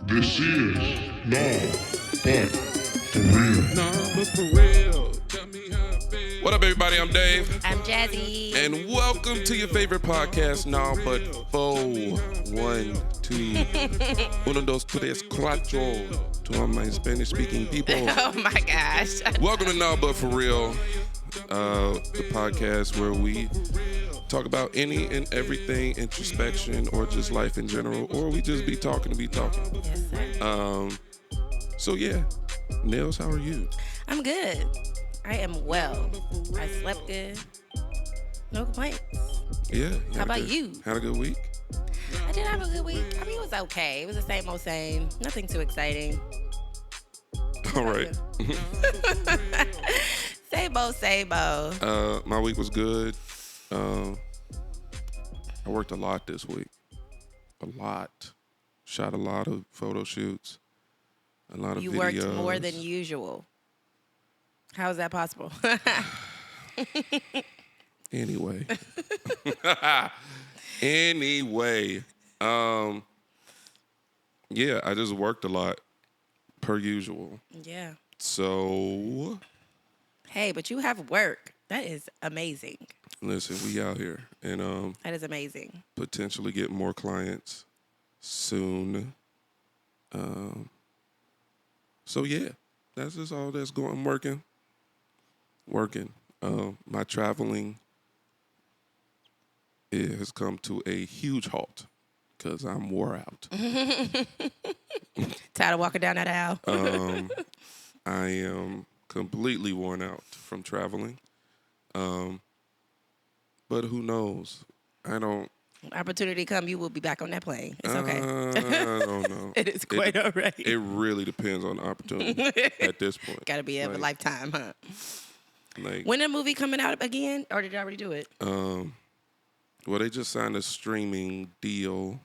This is Nah, but for real. Nah, but for real. Tell me how I feel. What up, everybody? I'm Dave. I'm Jazzy. And welcome to your favorite podcast, Nah, but for 1, 2, uno, dos, tres, cuatro. To all my Spanish-speaking people. Oh my gosh. Welcome to Nah, but for real. The podcast where we talk about any and everything, introspection, or just life in general, or we just be talking to be talking. Yes, sir. So yeah, Nels, how are you? I'm good. I am well. I slept good. No complaints. Yeah. How about you? Had a good week? I did have a good week. I mean, it was okay. It was the same old same. Nothing too exciting. All right. Same old, same old. My week was good. I worked a lot this week. A lot. Shot a lot of photo shoots. A lot of You videos. worked more than usual. How is that possible? Anyway. Anyway. Yeah, I just worked a lot per usual. Yeah. So, Hey, but you have work. That is amazing. listen, we out here and That is amazing. potentially get more clients soon. So yeah, that's just all that's going. I'm working. My traveling has come to a huge halt because I'm wore out. Tired of walking down that aisle. I am completely worn out from traveling. But who knows? I don't. Opportunity come, you will be back on that plane. It's okay. I don't know. It is quite all right. It really depends on the opportunity at this point. Got to be of a lifetime, huh? Like, When the movie coming out again, or did you already do it? well, they just signed a streaming deal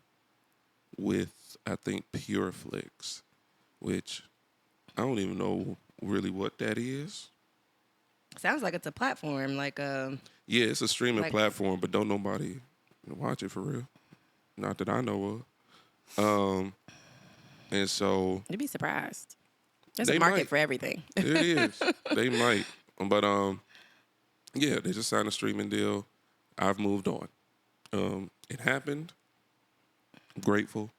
with, I think, PureFlix, which I don't even know really what that is. Sounds like it's a platform, like Yeah, it's a streaming Like- platform, but don't nobody watch it for real. Not that I know of. And so you'd be surprised. There's They a market might. for everything. it is. They might. But yeah, they just signed a streaming deal. I've moved on. It happened. I'm grateful.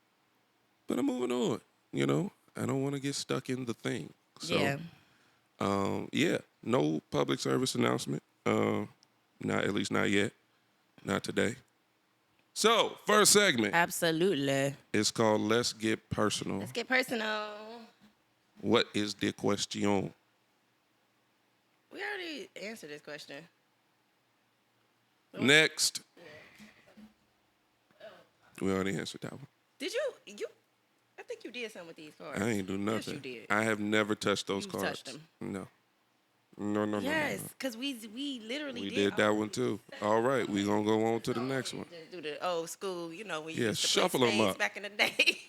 But I'm moving on. You know, I don't want to get stuck in the thing. So Yeah. yeah, no public service announcement. Not at least not yet. Not today. So, first segment Absolutely. is called Let's Get Personal. Let's get personal. What is the question? We already answered this question. Next. We already answered that one. Did you? I think you did something with these cards. I ain't do nothing. Yes, you did. I have never touched those You cards. touched them. No. No. Yes, because we literally We did. did that one too. All right, we gonna go on to the next one. Just do the old school, you know, when you Yeah, used to shuffle play 'em spades up. back in the day.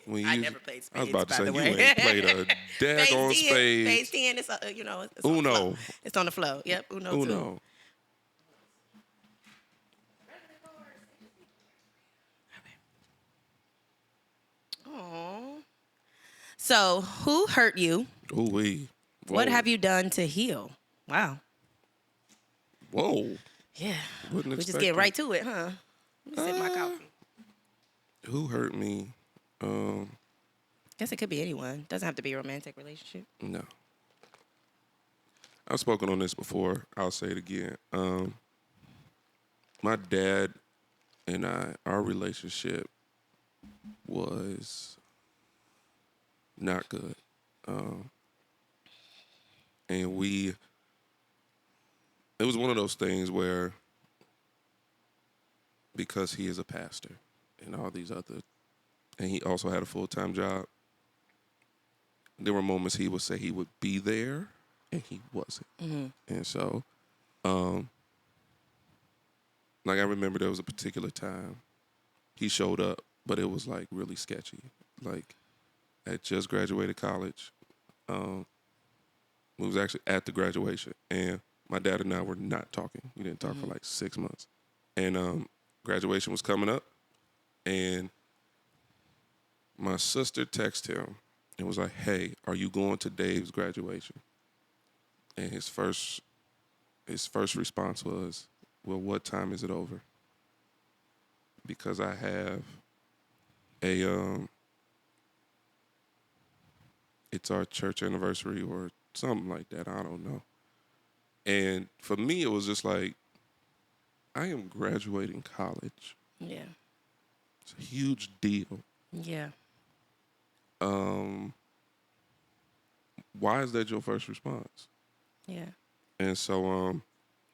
When I you- never played I was spades, about to by say the you way. ain't played a daggone Phase spade. 10, it's you know, it's on the Uno. flow. It's on the flow. Yep, Uno. Too. Uno. Aw. So, who hurt you? Ooh wee. What have you done to heal? Wow. Whoa. Yeah. Wouldn't We just expect getting that. right to it, huh? Let me sip my coffee. Who hurt me? Guess it could be anyone. Doesn't have to be a romantic relationship. No. I've spoken on this before. I'll say it again. My dad and our relationship was not good. And it was one of those things where, because he is a pastor and all these other, and he also had a full-time job, there were moments he would say he would be there and he wasn't. And so, like, I remember there was a particular time he showed up, but it was like really sketchy. Like, I had just graduated college. We was actually at the graduation, and my dad and I were not talking. We didn't talk for like 6 months. And graduation was coming up, and my sister texted him and was like, "Hey, are you going to Dave's graduation?" And his first response was, "Well, what time is it over?" Because I have a it's our church anniversary or something like that. I don't know. And for me, it was just like, I am graduating college. Yeah. It's a huge deal. Yeah. Why is that your first response? Yeah. And so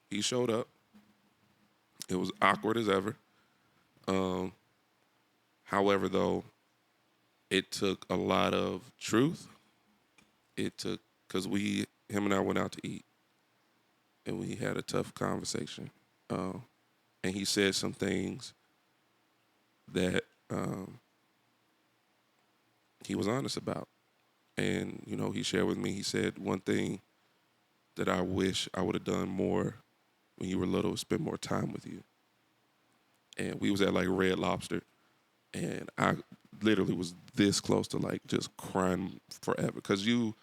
he showed up. It was awkward as ever. However, though, it took a lot of truth. It took, because him and I went out to eat, and we had a tough conversation. And he said some things that he was honest about. And, you know, he shared with me, he said, one thing that I wish I would have done more when you were little was spend more time with you. And we was at like Red Lobster, and I literally was this close to like just crying forever. Because you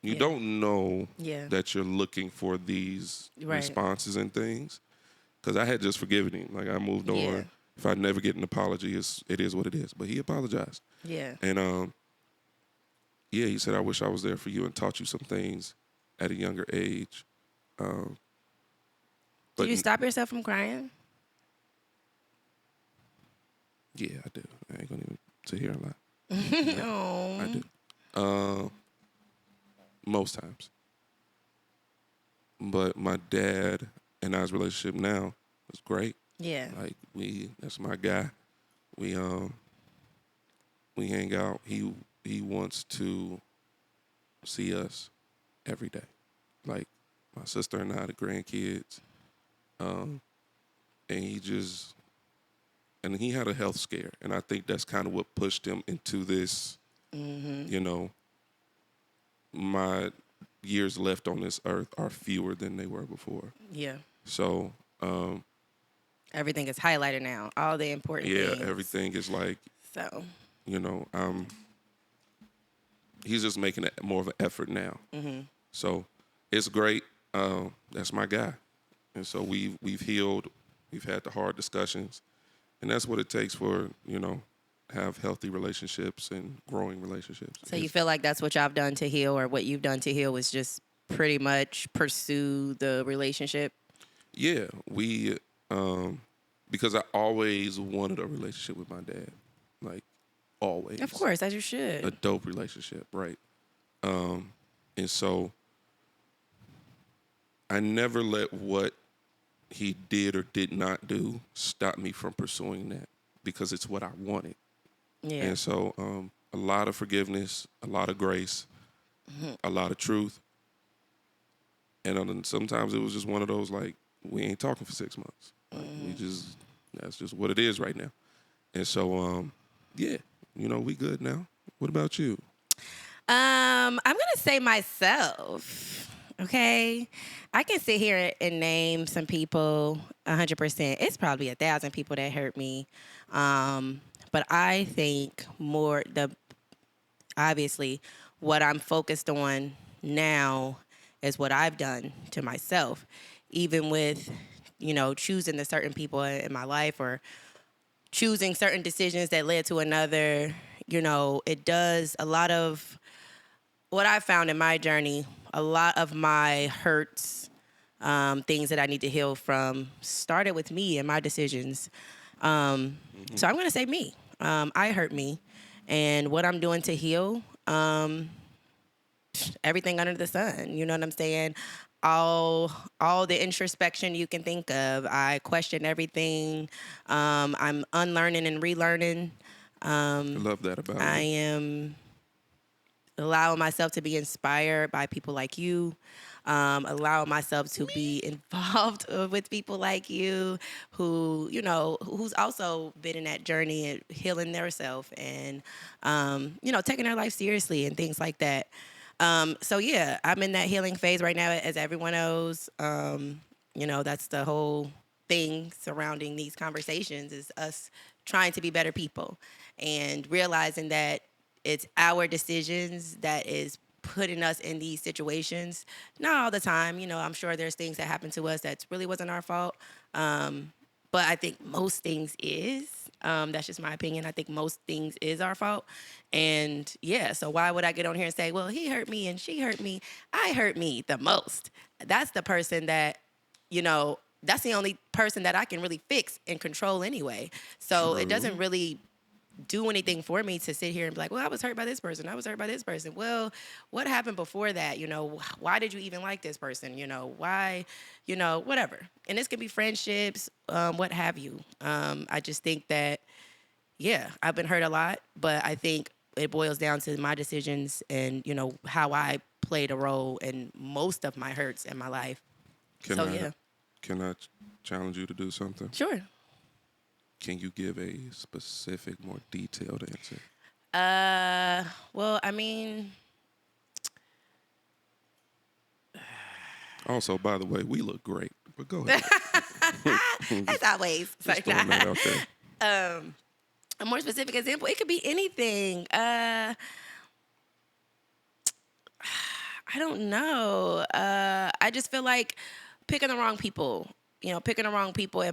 Yeah. don't know Yeah. that you're looking for these Right. responses and things. Because I had just forgiven him. Like, I moved on. Yeah. If I never get an apology, it is what it is. But he apologized. Yeah. And yeah, he said, I wish I was there for you and taught you some things at a younger age. But Did you stop yourself from crying? Yeah, I do. I ain't gonna even sit here and lie. Oh. I do. Most times. But my dad and I's relationship now is great. Yeah. Like, that's my guy. We hang out. He wants to see us every day. Like, my sister and I, the grandkids. And he had a health scare. And I think that's kind of what pushed him into this, you know, my years left on this earth are fewer than they were before. Yeah. So, Everything is highlighted now. All the important things. everything is like, So. you know, he's just making more of an effort now. So it's great. That's my guy. And so we've healed. We've had the hard discussions. And that's what it takes for, you know, have healthy relationships and growing relationships. So you feel like that's what y'all have done to heal, or what you've done to heal was just pretty much pursue the relationship? Yeah, we, because I always wanted a relationship with my dad. Like, always. Of course, as you should. A dope relationship, right? And so I never let what he did or did not do stop me from pursuing that, because it's what I wanted. Yeah. And so a lot of forgiveness, a lot of grace, a lot of truth. And then sometimes it was just one of those, like, we ain't talking for 6 months. Like, that's just what it is right now. And so, yeah, you know, we good now. What about you? I'm going to say myself, okay? I can sit here and name some people 100%. It's probably 1,000 people that hurt me. But I think obviously, what I'm focused on now is what I've done to myself, even with, you know, choosing the certain people in my life or choosing certain decisions that led to another. You know, it does a lot of what I found in my journey, a lot of my hurts, things that I need to heal from started with me and my decisions. So I'm going to say me. I hurt me. And what I'm doing to heal, everything under the sun. You know what I'm saying? All the introspection you can think of. I question everything. I'm unlearning and relearning. I love that about I you. am allowing myself to be inspired by people like you. Allowing myself to be involved with people like you who, you know, who's also been in that journey and healing theirself and, you know, taking their life seriously and things like that. So, yeah, I'm in that healing phase right now, as everyone knows. You know, that's the whole thing surrounding these conversations is us trying to be better people and realizing that it's our decisions that is putting us in these situations. Not all the time, I'm sure there's things that happen to us that really wasn't our fault. But I think most things is. That's just my opinion. I think most things is our fault. And yeah, so why would I get on here and say, well, he hurt me and she hurt me? I hurt me the most. That's the person that, that's the only person that I can really fix and control anyway. So it doesn't really do anything for me to sit here and be like, well, I was hurt by this person. I was hurt by this person. Well, what happened before that? Why did you even like this person? Why, whatever. And this could be friendships, what have you. I just think that, yeah, I've been hurt a lot, but I think it boils down to my decisions and, how I played a role in most of my hurts in my life. Can I challenge you to do something? Sure. Can you give a specific, more detailed answer? Well, I mean. Also, by the way, we look great. But go ahead. As always. Just throwing that out there. A more specific example, it could be anything. I don't know. I just feel like picking the wrong people. Picking the wrong people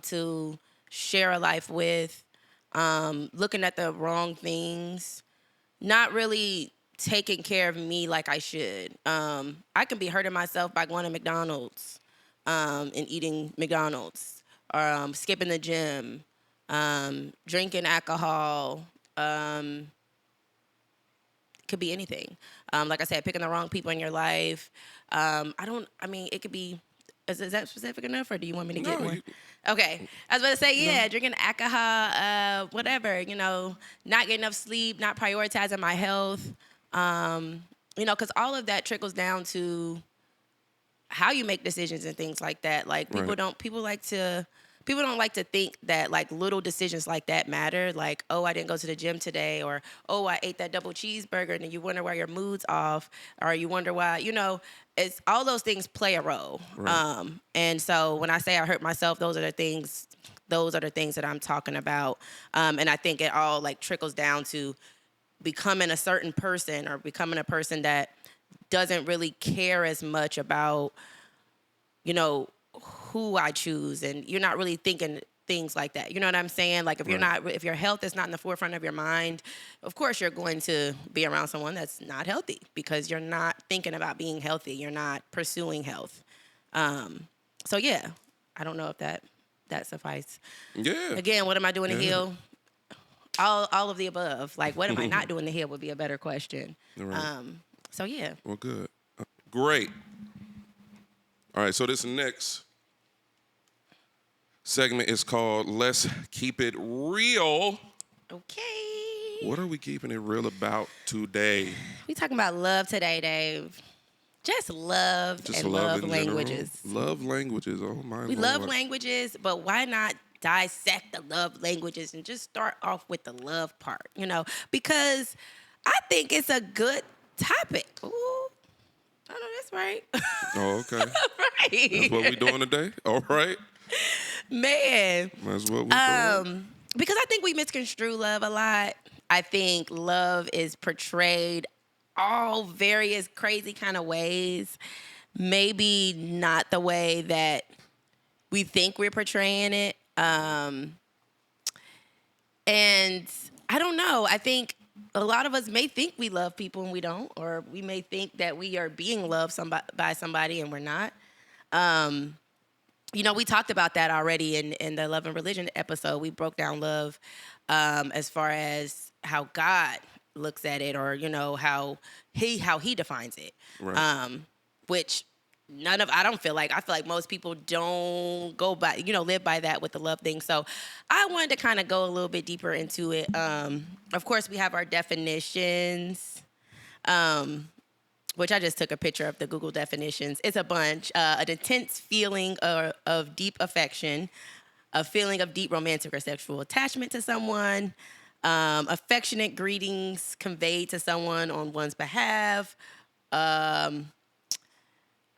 to share a life with, looking at the wrong things, not really taking care of me like I should. I can be hurting myself by going to McDonald's and eating McDonald's, or skipping the gym, drinking alcohol. It could be anything. Like I said, picking the wrong people in your life. It could be. Is that specific enough, or do you want me to get more? Okay. I was about to say, drinking alcohol, whatever, not getting enough sleep, not prioritizing my health, because all of that trickles down to how you make decisions and things like that. Like, people don't like to think that, like, little decisions like that matter. Like, oh, I didn't go to the gym today, or, oh, I ate that double cheeseburger, and then you wonder why your mood's off, or you wonder why, it's all those things play a role. Right. And so when I say I hurt myself, those are the things that I'm talking about. And I think it all, like, trickles down to becoming a certain person, or becoming a person that doesn't really care as much about, who I choose, and you're not really thinking things like that. You know what I'm saying? Like, if your health is not in the forefront of your mind, of course you're going to be around someone that's not healthy, because you're not thinking about being healthy. You're not pursuing health. So yeah, I don't know if that suffice. Yeah. Again, what am I doing to heal? All of the above. Like, what am I not doing to heal would be a better question. Right. So yeah. Well, good. Great. All right, so this next segment is called Let's Keep It Real. Okay. What are we keeping it real about today? We talking about love today, Dave. Just love and love languages. languages. Love languages. Oh, my Lord. We love languages, but why not dissect the love languages and just start off with the love part, Because I think it's a good topic. Ooh. I know that's right. Oh, okay. Right. That's what we doing today? All right. Man. That's what we doing. Because I think we misconstrue love a lot. I think love is portrayed all various crazy kind of ways. Maybe not the way that we think we're portraying it. And I don't know. I think a lot of us may think we love people and we don't, or we may think that we are being loved by somebody and we're not. We talked about that already in the Love and Religion episode. We broke down love as far as how God looks at it, or how he defines it. Right. Which I feel like most people don't go by, live by that with the love thing. So I wanted to kind of go a little bit deeper into it. Of course, we have our definitions, which I just took a picture of the Google definitions. It's a bunch. An intense feeling of deep affection, a feeling of deep romantic or sexual attachment to someone, affectionate greetings conveyed to someone on one's behalf,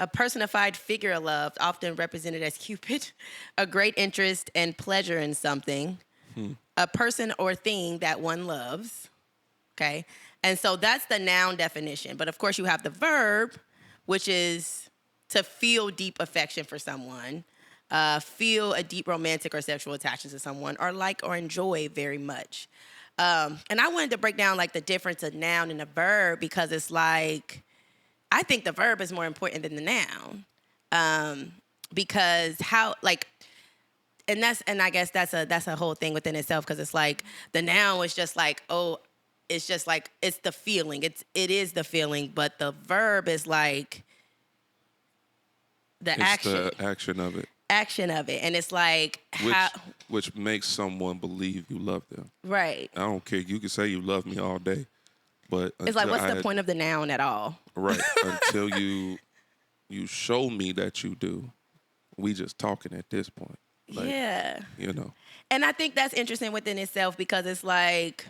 a personified figure of love, often represented as Cupid, a great interest and pleasure in something, a person or thing that one loves. Okay. And so that's the noun definition. But of course, you have the verb, which is to feel deep affection for someone, feel a deep romantic or sexual attachment to someone, or like or enjoy very much. And I wanted to break down like the difference of noun and a verb because it's like, I think the verb is more important than the noun. Because how, like, and I guess that's a whole thing within itself because it's like the noun was just like, oh, it's just like, it's the feeling. It is the feeling, but the verb is like the It's action. the action of it, Action of it. And it's like, which makes someone believe you love them. right. I don't care. You can say you love me all day, but It's like, what's the point of the noun at all? Right. Until you show me that you do, we just talking at this point. Like, Yeah. You know. And I think that's interesting within itself because it's like,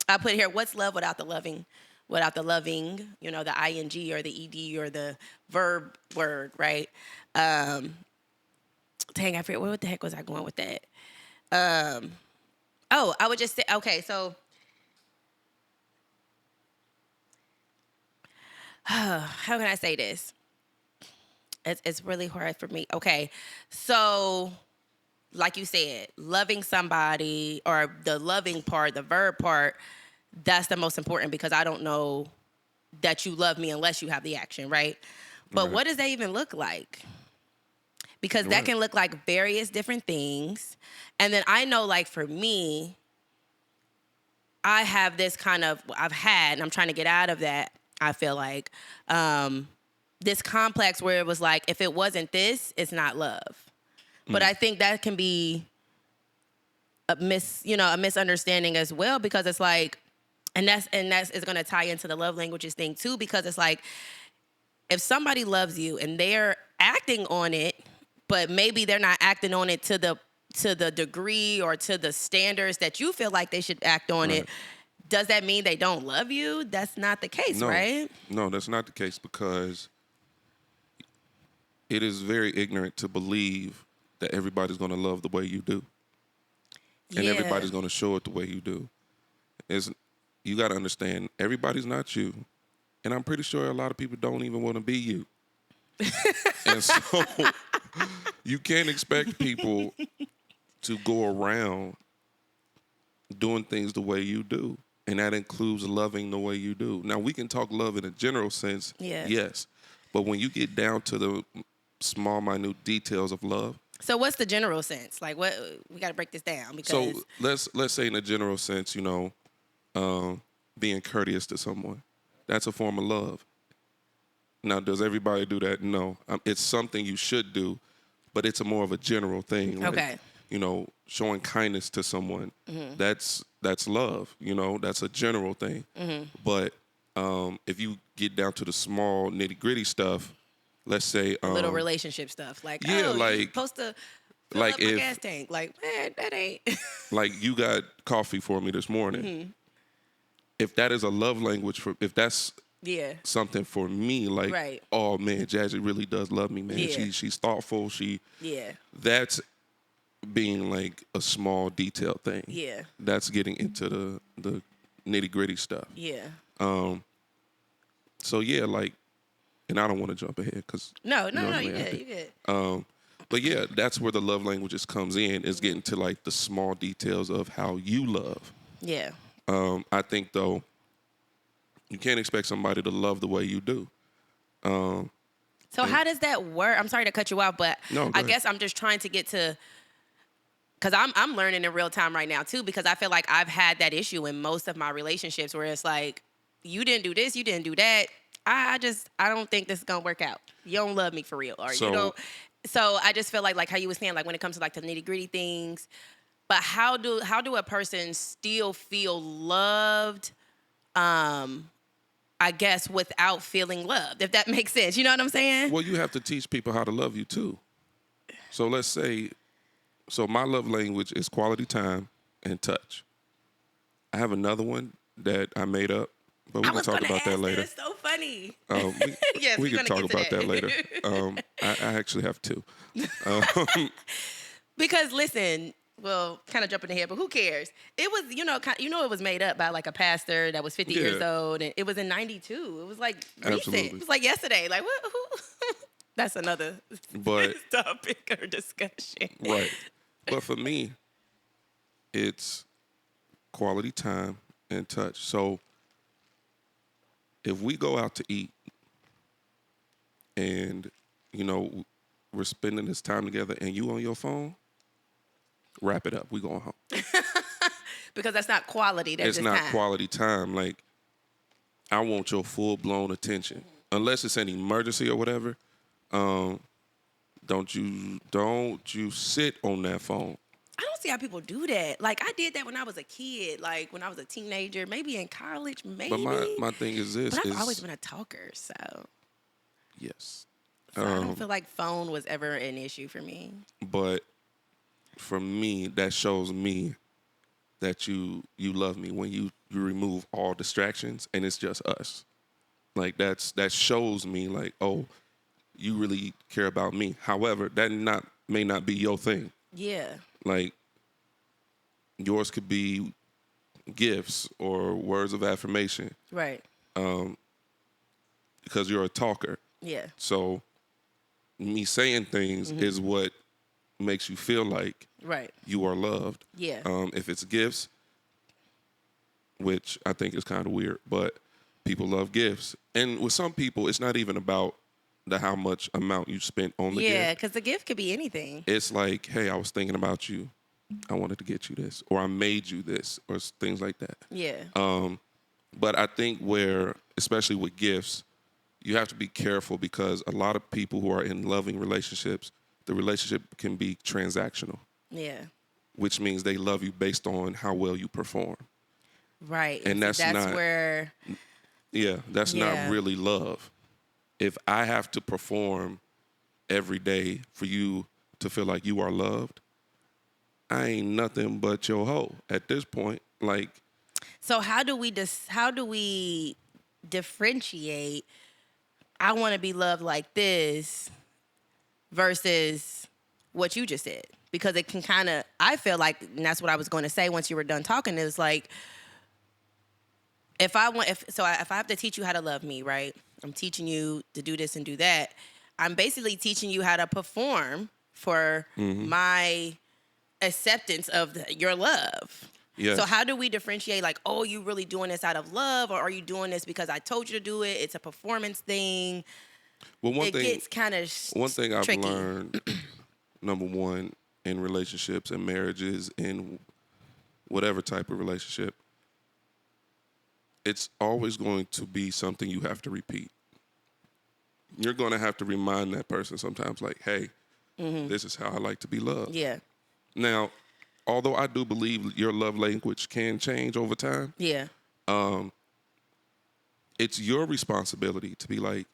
I put here, what's love without the loving? Without the loving, you know, the ing or the ed or the verb word, right? Dang, I forget, what the heck was I going with that? I would just say, okay, so how can I say this? It's really hard for me. Okay, so like you said, loving somebody or the loving part, the verb part, that's the most important because I don't know that you love me unless you have the action, right? But Right. what does that even look like? Because that Right. can look like various different things. And then I know, like, for me, I have this kind of, and I'm trying to get out of that, I feel like, this complex where it was like, if it wasn't this, it's not love. But I think that can be a misunderstanding as well because it's like, and that's is going to tie into the love languages thing too because it's like, if somebody loves you and they're acting on it, but maybe they're not acting on it to the degree or to the standards that you feel like they should act on it, does that mean they don't love you? That's not the case, No. right? No, that's not the case because it is very ignorant to believe that everybody's going to love the way you do. And Yeah. everybody's going to show it the way you do. You got to understand, everybody's not you. And I'm pretty sure a lot of people don't even want to be you. And so you can't expect people to go around doing things the way you do. And that includes loving the way you do. Now, we can talk love in a general sense, Yeah. yes. But when you get down to the small, minute details of love, So what's the general sense? Like, what, we got to break this down because so let's say in a general sense, being courteous to someone, that's a form of love. Now, does everybody do that? No. It's something you should do, but it's more of a general thing. Like, Okay. Showing kindness to someone, that's love. That's a general thing. But if you get down to the small nitty gritty stuff, let's say little relationship stuff, like, yeah, oh, like- you're supposed to fill like up my if- gas tank. Like, man, that ain't. like you got coffee for me this morning. If that is a love language if that's Yeah. something for me, like, Right. oh man, Jazzy really does love me, man. Yeah. She's thoughtful. Yeah. That's being like a small detail thing. Yeah. That's getting into the nitty gritty stuff. Yeah. So yeah, like, and I don't want to jump ahead because No, what I you mean? good. You good. But yeah, that's where the love languages comes in, is getting to like the small details of how you love. Yeah. I think though, you can't expect somebody to love the way you do. So how does that work? I'm sorry to cut you off, but No, go I ahead. guess I'm just trying to get to, because I'm learning in real time right now too, because I feel like I've had that issue in most of my relationships where it's like, you didn't do this, you didn't do that. I don't think this is gonna work out. You don't love me for real, or So- you don't. So I just feel like how you were saying, like when it comes to like the nitty gritty things. But how do a person still feel loved? I guess without feeling loved, if that makes sense. You know what I'm saying? Well, you have to teach people how to love you too. So let's say, my love language is quality time and touch. I have another one that I made up, but we I can was talk gonna about ask that that. later. It's so funny. We, Yes, we we're can gonna talk get to about that later. I actually have two. Because listen, well, kind of jumping ahead, but who cares? It was, it was made up by like a pastor that was 50 years Yeah. old, and it was in '92. It was like recent. Absolutely. It was like yesterday. Like what? Who? That's another But topic or discussion. right. But for me, it's quality time and touch. So if we go out to eat and, we're spending this time together and you on your phone, wrap it up. We going home. Because that's not quality. That's It's just not time. quality time. Like, I want your full-blown attention. Unless it's an emergency or whatever, don't you sit on that phone. I don't see how people do that. Like I did that when I was a kid, like when I was a teenager, maybe in college, maybe. But my thing is this: But I've is always been a talker, so, yes. I don't feel like phone was ever an issue for me. But for me, that shows me that you love me when you remove all distractions and it's just us. Like that shows me like, oh, you really care about me. However, that may not be your thing. Yeah. Like yours could be gifts or words of affirmation Right. because you're a talker. Yeah. So me saying things is what makes you feel like Right. you are loved. Yeah. If it's gifts, which I think is kind of weird, but people love gifts. And with some people, it's not even about how much amount you spent on the Yeah, gift. because the gift could be anything. It's like, hey, I was thinking about you. I wanted to get you this, or I made you this, or things like that. Yeah. But I think where, especially with gifts, you have to be careful because a lot of people who are in loving relationships, the relationship can be transactional, Yeah. which means they love you based on how well you perform. Right. And that's not- where. Yeah, that's Yeah. not really love. If I have to perform every day for you to feel like you are loved, I ain't nothing but your hoe at this point. Like, So how do we differentiate? I want to be loved like this versus what you just said, because it can kind of. I feel like, and that's what I was going to say once you were done talking. Is like, if I have to teach you how to love me, right? I'm teaching you to do this and do that. I'm basically teaching you how to perform for my acceptance of your love. yes. So how do we differentiate, like, oh, you really doing this out of love, or are you doing this because I told you to do it? It's a performance thing. Well, It gets kind of one thing I've tricky. learned, number one, in relationships and marriages, in whatever type of relationship, it's always going to be something you have to repeat. You're going to have to remind that person sometimes, like, hey, this is how I like to be loved. Yeah, Now, although I do believe your love language can change over time, yeah, it's your responsibility to be like,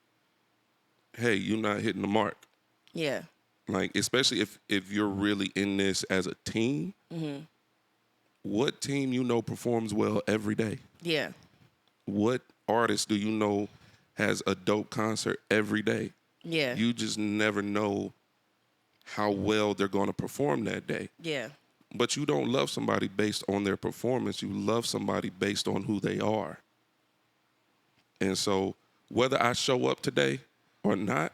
hey, you're not hitting the mark. yeah, Like, especially if you're really in this as a team, what team performs well every day? yeah, What artist do you know has a dope concert every day? yeah, You just never know how well they're going to perform that day. yeah, But you don't love somebody based on their performance. You love somebody based on who they are. And so whether I show up today or not,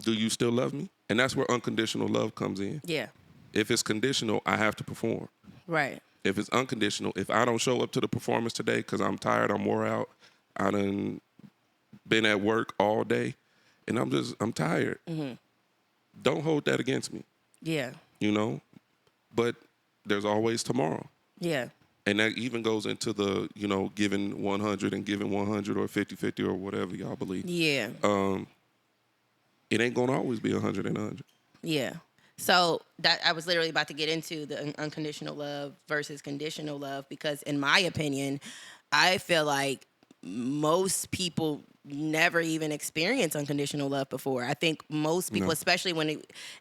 do you still love me? And that's where unconditional love comes in. yeah. If it's conditional, I have to perform. Right. If it's unconditional, if I don't show up to the performance today because I'm tired, I'm wore out, I done been at work all day, and I'm tired, don't hold that against me, Yeah, But there's always tomorrow. yeah, And that even goes into the, giving 100 and giving 100 or 50-50 or whatever y'all believe. yeah, It ain't going to always be 100 and 100. yeah. So that I was literally about to get into the unconditional love versus conditional love, because in my opinion, I feel like most people never even experienced unconditional love before. I think most people, No. especially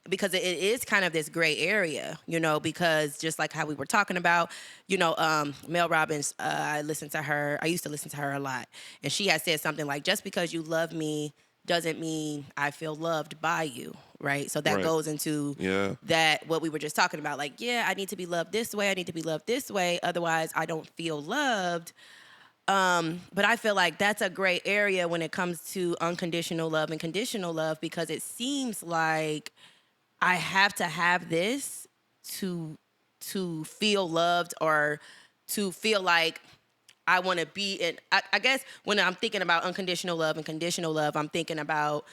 because it is kind of this gray area, because just like how we were talking about, Mel Robbins, I used to listen to her a lot. And she had said something like, just because you love me doesn't mean I feel loved by you, right? So that Right. goes into Yeah. that, what we were just talking about. Like, yeah, I need to be loved this way. I need to be loved this way. Otherwise, I don't feel loved. But I feel like that's a gray area when it comes to unconditional love and conditional love, because it seems like I have to have this to feel loved, or to feel like I want to be in. I guess when I'm thinking about unconditional love and conditional love, I'm thinking about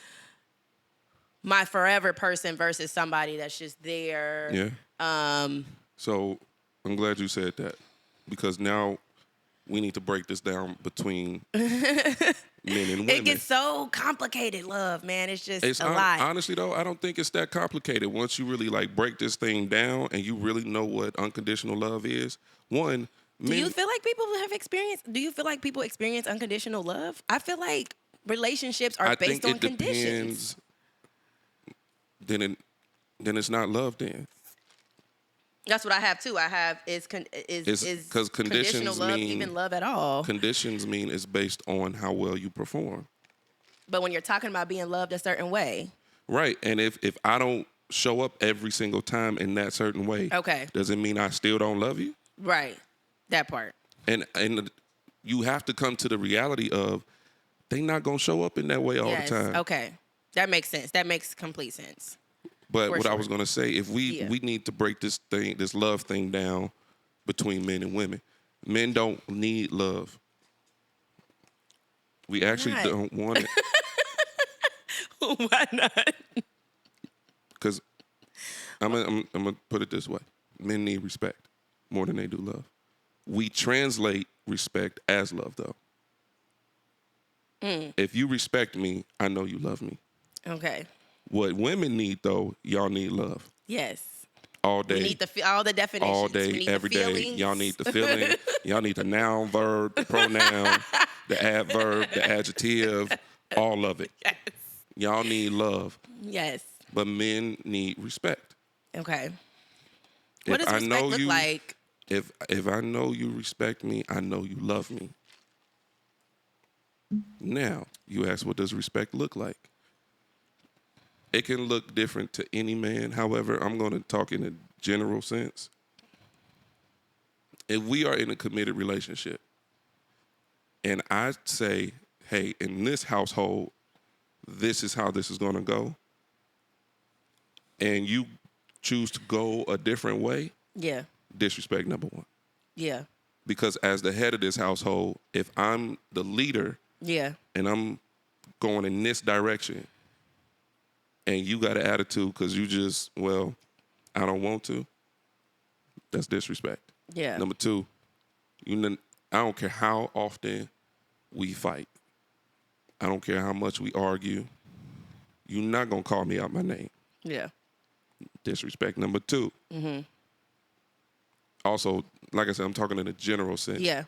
my forever person versus somebody that's just there. Yeah. So I'm glad you said that, because now we need to break this down between men and women. It gets so complicated, love, man. It's just It's a lot. honestly though, I don't think it's that complicated once you really like break this thing down and you really know what unconditional love is. One, Do you feel like do you feel like people experience unconditional love? I feel like relationships are I based think on it conditions. depends. Then it's not love. Then That's what I have too. I have is 'cause conditional conditions love mean- even love at all? conditions mean it's based on how well you perform. But when you're talking about being loved a certain way, Right. And if I don't show up every single time in that certain way, Okay. does it mean I still don't love you? right, that part. And you have to come to the reality of they not gonna show up in that way all Yes. the time. Okay, that makes sense. That makes complete sense. But For what I sure. was gonna say, if we Yeah. we need to break this love thing down between men and women. Men don't need love. We actually not? don't want it, Why not? because I'm gonna put it this way: men need respect more than they do love. We translate respect as love, though. If you respect me, I know you love me. Okay. What women need, though, y'all need love Yes. all day. We need all the definitions. all We day, need every the day. feelings. Y'all need the feeling. Y'all need the noun, verb, the pronoun, the adverb, the adjective, all of it. Yes. Y'all need love, Yes. but men need respect. Okay. What If does I respect know look you, like? if I know you respect me, I know you love me. Now, you ask, what does respect look like? It can look different to any man. However, I'm going to talk in a general sense. If we are in a committed relationship and I say, hey, in this household, this is how this is going to go, and you choose to go a different way, Yeah. disrespect number one. Yeah. Because as the head of this household, if I'm the leader Yeah. and I'm going in this direction and you got an attitude because you just, well, I don't want to, that's disrespect. Yeah. Number two, I don't care how often we fight. I don't care how much we argue. You're not going to call me out my name. Yeah. Disrespect. Number two. Also, like I said, I'm talking in a general sense. Yeah.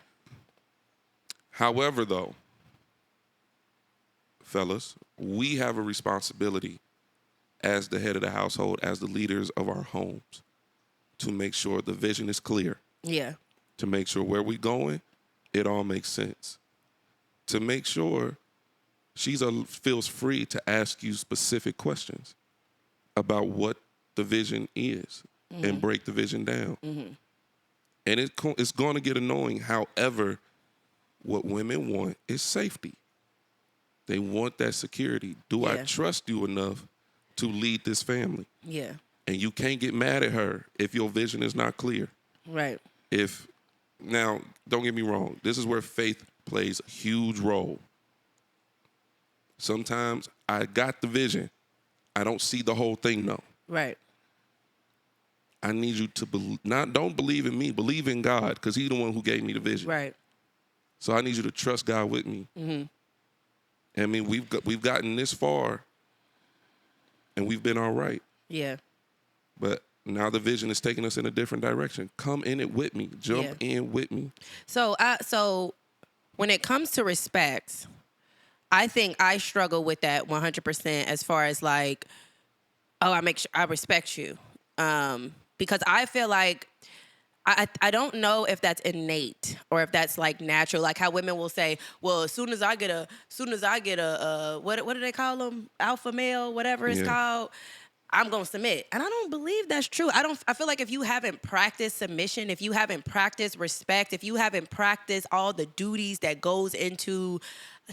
However, though, fellas, we have a responsibility as the head of the household, as the leaders of our homes, to make sure the vision is clear, Yeah. to make sure where we're going, it all makes sense, to make sure she feels free to ask you specific questions about what the vision is and break the vision down. And it's going to get annoying. However, what women want is safety. They want that security. Do I Yeah. trust you enough to lead this family? Yeah. And you can't get mad at her if your vision is not clear. Right. Now, don't get me wrong. This is where faith plays a huge role. Sometimes I got the vision. I don't see the whole thing, though. Right. I need you to don't believe in me, believe in God, because He's the one who gave me the vision. Right. So I need you to trust God with me. I mean, we've gotten this far, and we've been all right. Yeah. But now the vision is taking us in a different direction. Come in it with me. Jump Yeah. in with me. So when it comes to respect, I think I struggle with that 100% as far as like, oh, I respect you. Because I feel like I don't know if that's innate or if that's like natural. Like how women will say, well, as soon as I get a what do they call them? Alpha male, whatever it's Yeah. called. I'm going to submit. And I don't believe that's true. I feel like if you haven't practiced submission, if you haven't practiced respect, if you haven't practiced all the duties that goes into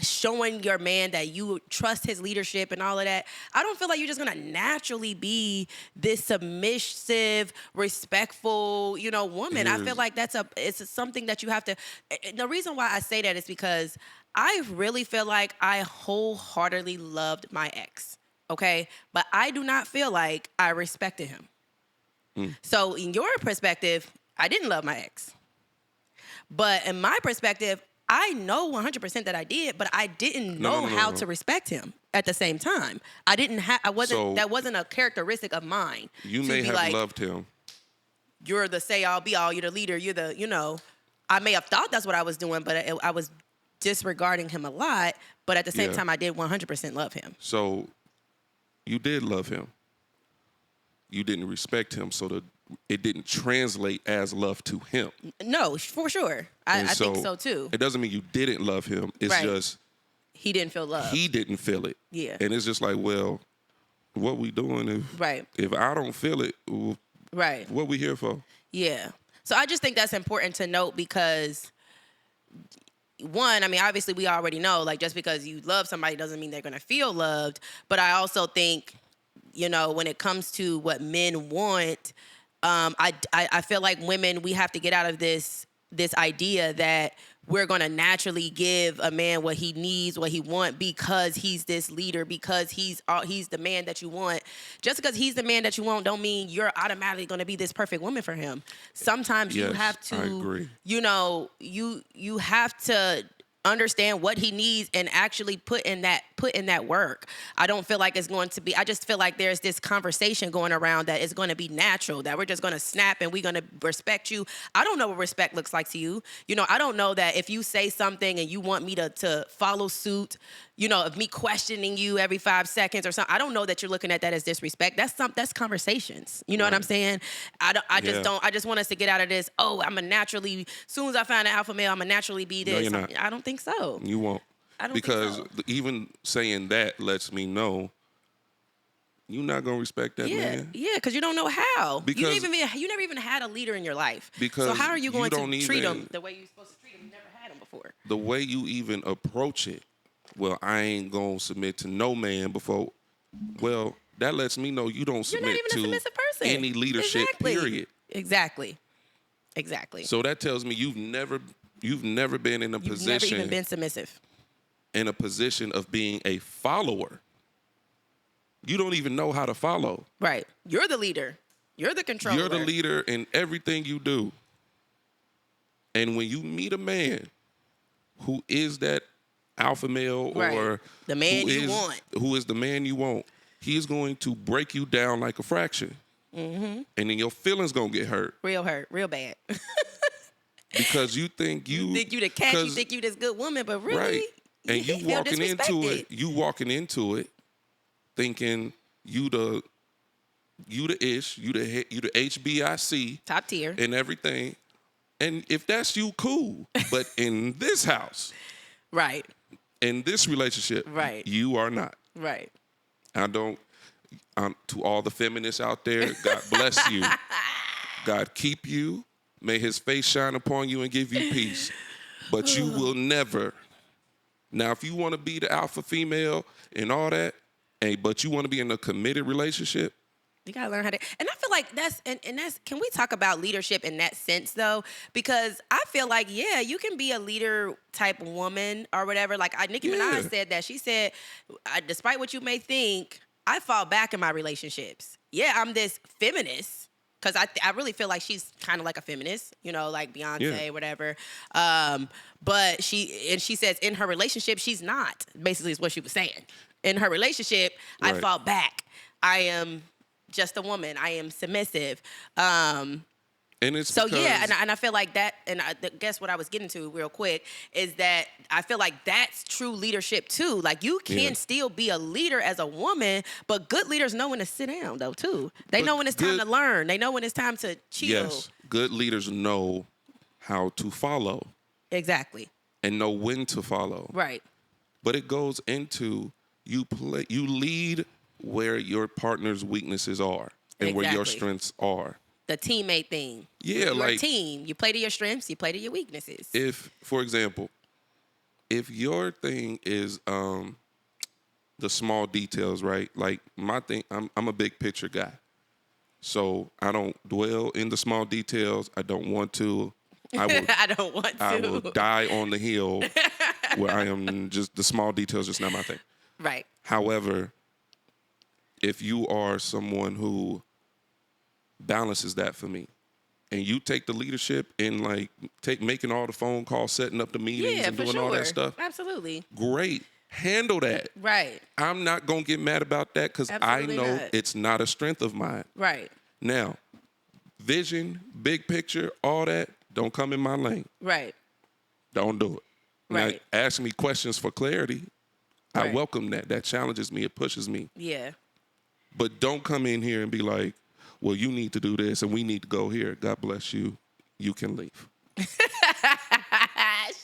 showing your man that you trust his leadership and all of that, I don't feel like you're just going to naturally be this submissive, respectful, woman. I feel Here's- like it's something that you have to. The reason why I say that is because I really feel like I wholeheartedly loved my ex. Okay, but I do not feel like I respected him. So in your perspective, I didn't love my ex. But in my perspective, I know 100% that I did, but I didn't know how to respect him at the same time. That wasn't a characteristic of mine. You to may be have like, loved him. you're the say all be all, you're the leader, I may have thought that's what I was doing, but I was disregarding him a lot. But at the same Yeah. time, I did 100% love him. So you did love him. You didn't respect him, so it didn't translate as love to him. No, for sure. I And think so too. It doesn't mean you didn't love him. It's Right. just He didn't feel love. he didn't feel it. Yeah. And it's just like, well, what we doing Right. if I don't feel it, Right. what we here for? Yeah. So I just think that's important to note because one, I mean, obviously we already know, like just because you love somebody doesn't mean they're going to feel loved. But I also think, when it comes to what men want, I feel like women, we have to get out of this idea that we're going to naturally give a man what he needs, what he wants, because he's this leader, because he's the man that you want. Just because he's the man that you want don't mean you're automatically going to be this perfect woman for him. Sometimes you Yes, have to, I agree. you have to understand what he needs and actually put in that work. I don't feel like it's going to be, I just feel like there's this conversation going around that is going to be natural, that we're just going to snap and we're going to respect you. I don't know what respect looks like to you. I don't know that if you say something and you want me to follow suit, of me questioning you every 5 seconds or something, I don't know that you're looking at that as disrespect. That's conversations. You know what I'm saying? I just want us to get out of this, I'm a naturally, soon as I find an alpha male, I'm a naturally be No, this. you're not. I don't think so. You won't. I don't because think so. Even saying that lets me know you're not gonna respect that man. Yeah, because you don't know how. Because- you never even had a leader in your life. Because so how are you you going don't to treat even- him the way you're supposed to treat him? You never had him before. The way you even approach it, well, I ain't gonna submit to no man before. Well, that lets me know you don't You're not submit even a to submissive person. any leadership. Exactly. Period. Exactly. So that tells me you've never been in a You've never position even been submissive. of being a follower. You don't even know how to follow. Right. You're the leader. You're the controller. You're the leader in everything you do. And when you meet a man who is that alpha male Right. or The man who you is- want. who is the man you want, he is going to break you down like a fraction. Mm-hmm. And then your feelings going to get hurt Real hurt. Real bad. because you think you think you the cat. You 'cause- think you this good woman, but really, right. And he you feel walking into disrespected. it, thinking you the ish, you the HBIC Top tier. and everything. And if that's you, cool. But in this house, Right. in this relationship, Right. you are not. Right. I don't. To all the feminists out there, God bless you. God keep you. May His face shine upon you and give you peace. But you will never. Now, if you want to be the alpha female and all that, but you want to be in a committed relationship, You gotta learn how to, and I feel like that's. Can we talk about leadership in that sense though? Because I feel like you can be a leader type woman or whatever. Like Nicki Yeah. Minaj said that. She said, despite what you may think, I fall back in my relationships. Yeah, I'm this feminist because I really feel like she's kind of like a feminist, like Beyonce, whatever. But she says in her relationship she's not. Basically, is what she was saying. In her relationship, I Right. fall back. I am just a woman. I am submissive. And it's So because, yeah, and I feel like that, and guess what I was getting to real quick is that I feel like that's true leadership too. Like you can Yeah. still be a leader as a woman, but good leaders know when to sit down though too. They But know when it's time good- to learn. They know when it's time to chill. yes, good leaders know how to follow Exactly. and know when to follow. Right. But it goes into you lead where your partner's weaknesses are and where your Exactly. strengths are. The teammate thing. Yeah, You're a like- team. You play to your strengths. You play to your weaknesses. If, for example, if your thing is the small details, right? Like my thing, I'm a big picture guy. So I don't dwell in the small details. I don't want to. I will I don't want to. I will die on the hill where I am just the small details just not my thing. Right. However, if you are someone who balances that for me and you take the leadership in like making all the phone calls, setting up the meetings Yeah, and for doing sure. all that stuff, Absolutely. great. Handle that. Right. I'm not going to get mad about that because I Absolutely know not. it's not a strength of mine. Right. Now, vision, big picture, all that, don't come in my lane. Right. Don't do it. Right. Now, ask me questions for clarity. I Right. welcome that. That challenges me. It pushes me. Yeah. But don't come in here and be like, well, you need to do this and we need to go here. God bless you. You can leave.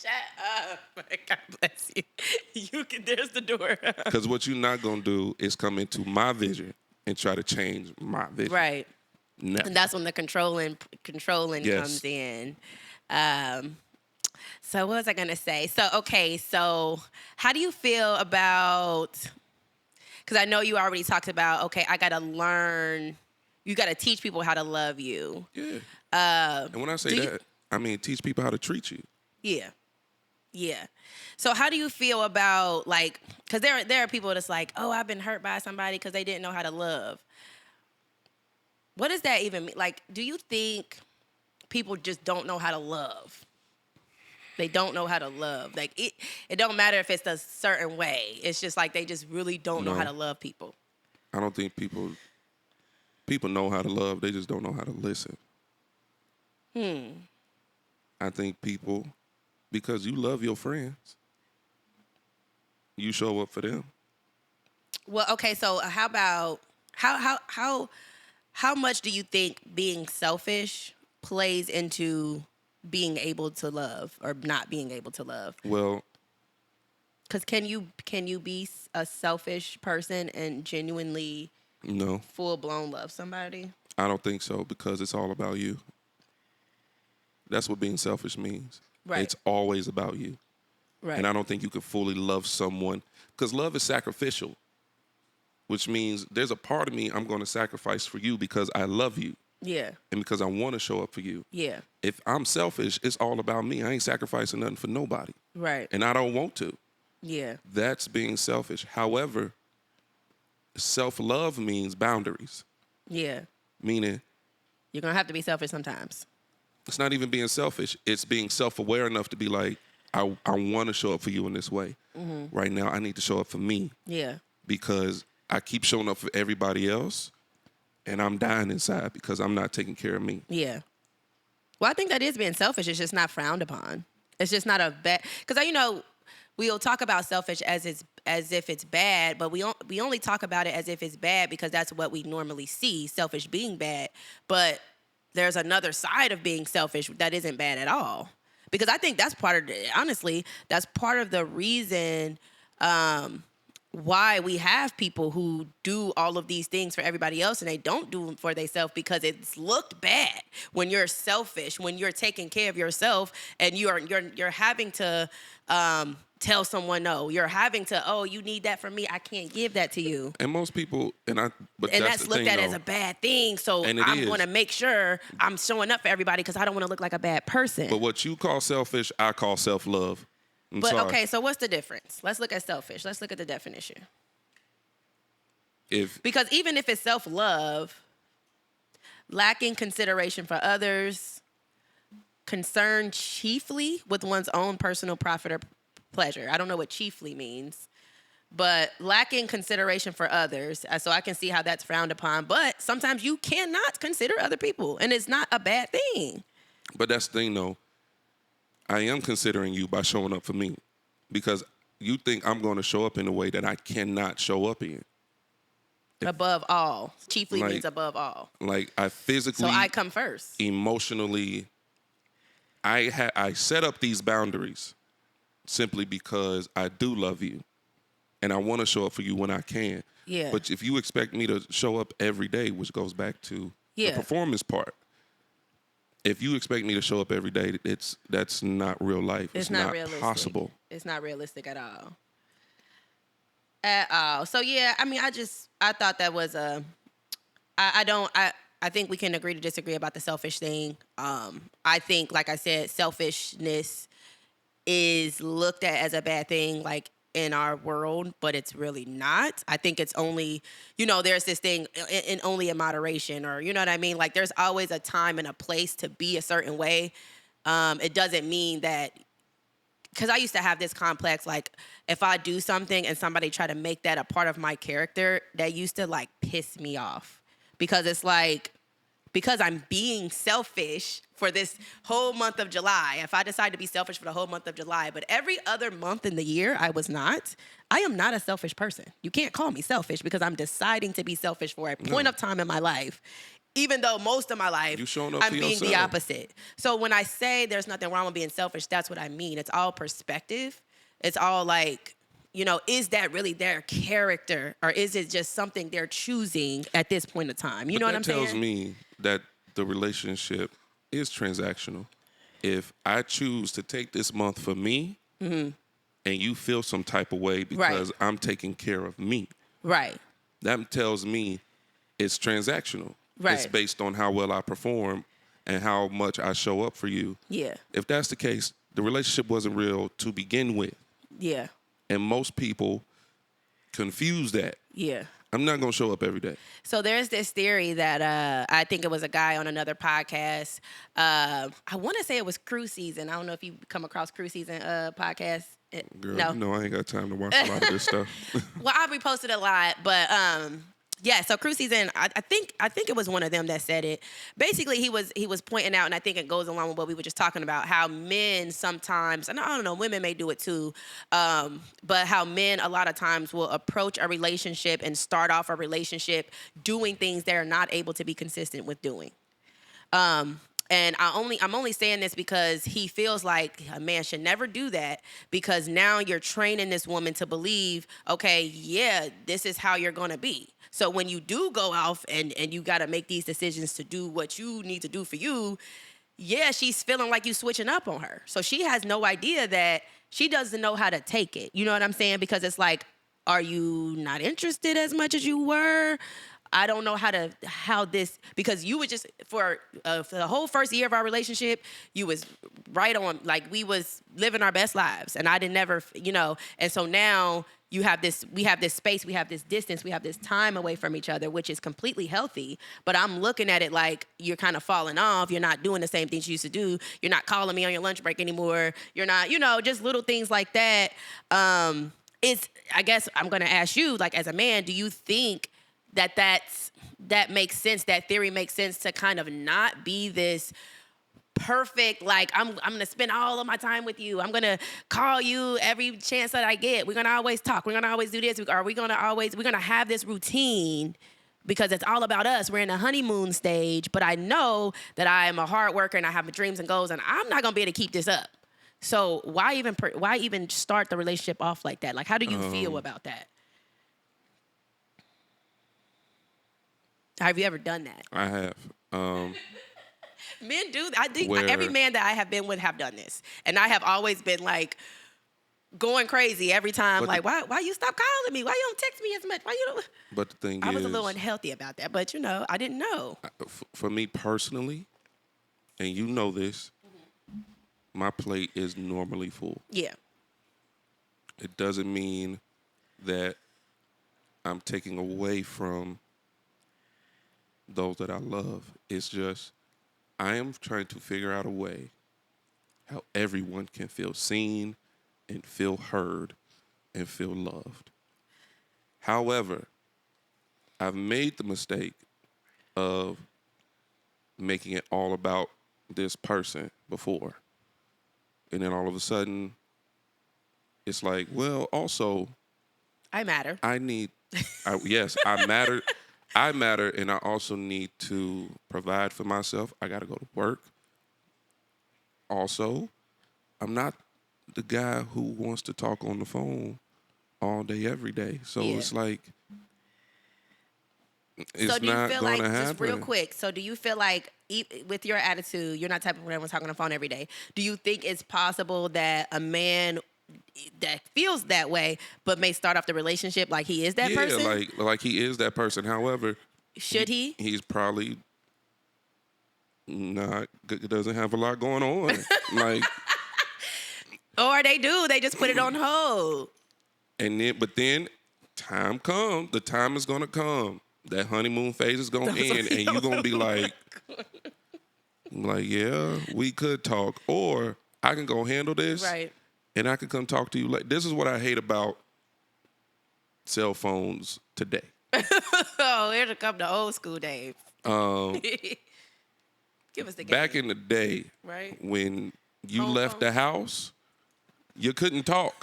Shut up. God bless you. You can. There's the door. Because what you're not going to do is come into my vision and try to change my vision. Right. No. And that's when the controlling Yes. comes in. So what was I gonna say? So how do you feel about? Because I know you already talked about. Okay, I gotta learn. You gotta teach people how to love you. Yeah. And when I say do you- that, I mean teach people how to treat you. Yeah. Yeah. So how do you feel about like? Because there are people that's like, oh, I've been hurt by somebody because they didn't know how to love. What does that even mean? Like, do you think people just don't know how to love? They don't know how to love. Like it don't matter if it's a certain way. It's just like they just really don't know No. how to love people. I don't think people know how to love. They just don't know how to listen. I think people, because you love your friends, you show up for them. Well, okay, so how about how much do you think being selfish plays into being able to love or not being able to love? Well, Because can you be a selfish person and genuinely no, full blown love somebody? I don't think so because it's all about you. That's what being selfish means. Right. It's always about you. Right. And I don't think you can fully love someone because love is sacrificial, which means there's a part of me I'm going to sacrifice for you because I love you Yeah. and because I want to show up for you. Yeah. If I'm selfish, it's all about me. I ain't sacrificing nothing for nobody. Right. And I don't want to. Yeah. That's being selfish. However, self-love means boundaries, Yeah. meaning You're gonna have to be selfish sometimes. it's not even being selfish. It's being self-aware enough to be like, I want to show up for you in this way. Right now, I need to show up for me Yeah. because I keep showing up for everybody else and I'm dying inside because I'm not taking care of me. Yeah. Well, I think that is being selfish. It's just not frowned upon. It's just not a bad. Because we'll talk about selfish as if it's bad, but we only talk about it as if it's bad because that's what we normally see, selfish being bad. But there's another side of being selfish that isn't bad at all. Because I think that's part of the reason why we have people who do all of these things for everybody else and they don't do them for themselves because it's looked bad when you're selfish, when you're taking care of yourself and you're having to tell someone no. You're having to, oh, you need that from me. I can't give that to you. And most people, And that's that's the looked thing, at though. as a bad thing. So And it I'm is. going to make sure I'm showing up for everybody because I don't want to look like a bad person. But what you call selfish, I call self-love. I'm But sorry. okay, so what's the difference? Let's look at selfish. Let's look at the definition. Because even if it's self-love, lacking consideration for others, concerned chiefly with one's own personal profit or pleasure. I don't know what chiefly means. but lacking consideration for others. So I can see how that's frowned upon. But sometimes you cannot consider other people, and it's not a bad thing. But that's the thing, though. I am considering you by showing up for me because you think I'm going to show up in a way that I cannot show up in. Above all. Chiefly Like- means above all. Like I physically, So I come first. emotionally, I set up these boundaries simply because I do love you and I want to show up for you when I can. Yeah. But if you expect me to show up every day, which goes back to Yeah. the performance part, if you expect me to show up every day, that's not real life. It's not realistic. Possible. It's not realistic at all. At all. So yeah, I mean, I thought that was I think we can agree to disagree about the selfish thing. I think, like I said, selfishness is looked at as a bad thing, like in our world, but it's really not. I think it's only, there's this thing in only in moderation, or you know what I mean? Like there's always a time and a place to be a certain way. It doesn't mean that, because I used to have this complex, like if I do something and somebody try to make that a part of my character, that used to like piss me off, because it's like, because I'm being selfish for this whole month of July. If I decide to be selfish for the whole month of July, but every other month in the year I was not, I am not a selfish person. You can't call me selfish because I'm deciding to be selfish for a point of time in my life. Even though most of my life, You showing up I'm for being the yourself. opposite. So when I say there's nothing wrong with being selfish, that's what I mean. It's all perspective. It's all like, is that really their character, or is it just something they're choosing at this point in time? You know what I'm saying? That tells me that the relationship is transactional. If I choose to take this month for me, and you feel some type of way because I'm taking care of me, Right. that tells me it's transactional. Right. It's based on how well I perform and how much I show up for you. Yeah. If that's the case, the relationship wasn't real to begin with. Yeah. And most people confuse that. Yeah. I'm not going to show up every day. So there's this theory that I think it was a guy on another podcast. I want to say it was Cruise Season. I don't know if you come across Cruise Season podcast. Girl, No. you know I ain't got time to watch a lot of this stuff. Well, I reposted a lot, but yeah. So Cruise Season, I think it was one of them that said it. Basically, he was pointing out, and I think it goes along with what we were just talking about, how men sometimes, and I don't know, women may do it too, but how men a lot of times will approach a relationship and start off a relationship doing things they're not able to be consistent with doing. And I'm only saying this because he feels like a man should never do that, because now you're training this woman to believe, okay, yeah, this is how you're going to be. So when you do go off and you got to make these decisions to do what you need to do for you, yeah, she's feeling like you switching up on her. So she has no idea that she doesn't know how to take it. You know what I'm saying? Because it's like, are you not interested as much as you were? I don't know how this, because you was just, for the whole first year of our relationship, you was right on, like we was living our best lives, and I didn't never, and so now we have this space, we have this distance, we have this time away from each other, which is completely healthy, but I'm looking at it like you're kind of falling off, you're not doing the same things you used to do, you're not calling me on your lunch break anymore, you're not, just little things like that. I guess I'm gonna ask you, like, as a man, do you think that makes sense, that theory makes sense, to kind of not be this perfect, like, I'm going to spend all of my time with you, I'm going to call you every chance that I get, we're going to always talk, we're going to always do this, we're going to have this routine because it's all about us, we're in the honeymoon stage, but I know that I am a hard worker and I have dreams and goals, and I'm not going to be able to keep this up. So why even start the relationship off like that? Like, how do you feel about that? Have you ever done that? I have. Men do. I think Where- every man that I have been with have done this, and I have always been like going crazy every time. But Like, why you stop calling me? Why you don't text me as much? Why you don't? But the thing I is, was a little unhealthy about that, but I didn't know. for me personally, and you know this, my plate is normally full. Yeah, It doesn't mean that I'm taking away from those that I love. It's just I am trying to figure out a way how everyone can feel seen and feel heard and feel loved. However, I've made the mistake of making it all about this person before. And then all of a sudden, it's like, well, also, I matter. yes, I matter. I matter, and I also need to provide for myself. I got to go to work. Also, I'm not the guy who wants to talk on the phone all day, every day. So Yeah. it's like, it's So do you not feel going like, to happen. just real quick, so do you feel like with your attitude, you're not the type of person talking on the phone every day. Do you think it's possible that a man that feels that way but may start off the relationship like he is that person? like he is that person. However, Should he? he's probably doesn't have a lot going on. Like, Or they do. They just put it on hold. but then time comes. The time is gonna come. That honeymoon phase is gonna end, and you're gonna be like, yeah, we could talk, or I can go handle this, Right. and I can come talk to you. Like, this is what I hate about cell phones today. Oh, here to come the old school Dave. Give us the game. Back in the day, Right. when you Phone left call. the house, you couldn't talk.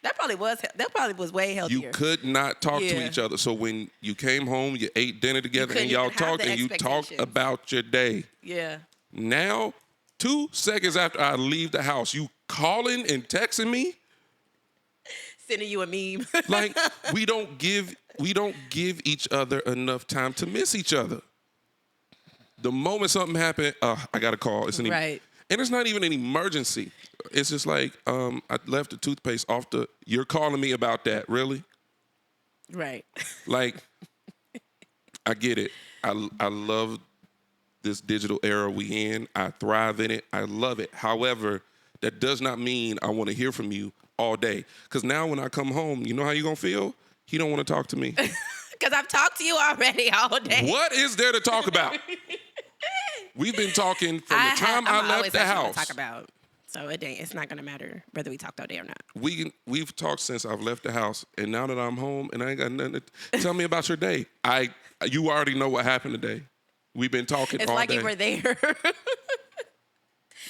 That probably was way You healthier. could not talk to Yeah. each other. So when you came home, you ate dinner together, couldn't and y'all even have talked, the and you talked expectations. about your day. Yeah. Now, 2 seconds after I leave the house, you calling and texting me. Sending you a meme. Like, we don't give each other enough time to miss each other. The moment something happened, I got a call. It's Right. and it's not even an emergency. It's just like, I left the toothpaste off you're calling me about that, really? Right. Like, I get it. I love this digital era we in. I thrive in it. I love it. However, that does not mean I want to hear from you all day. Because now when I come home, you know how you're going to feel? He don't want to talk to me. Because I've talked to you already all day. What is there to talk about? We've been talking from the time I left the house. Talk about. So it's not gonna matter whether we talked all day or not. We've talked since I've left the house, and now that I'm home and I ain't got nothing to tell me about your day. You already know what happened today. We've been talking It's all like day. you were there.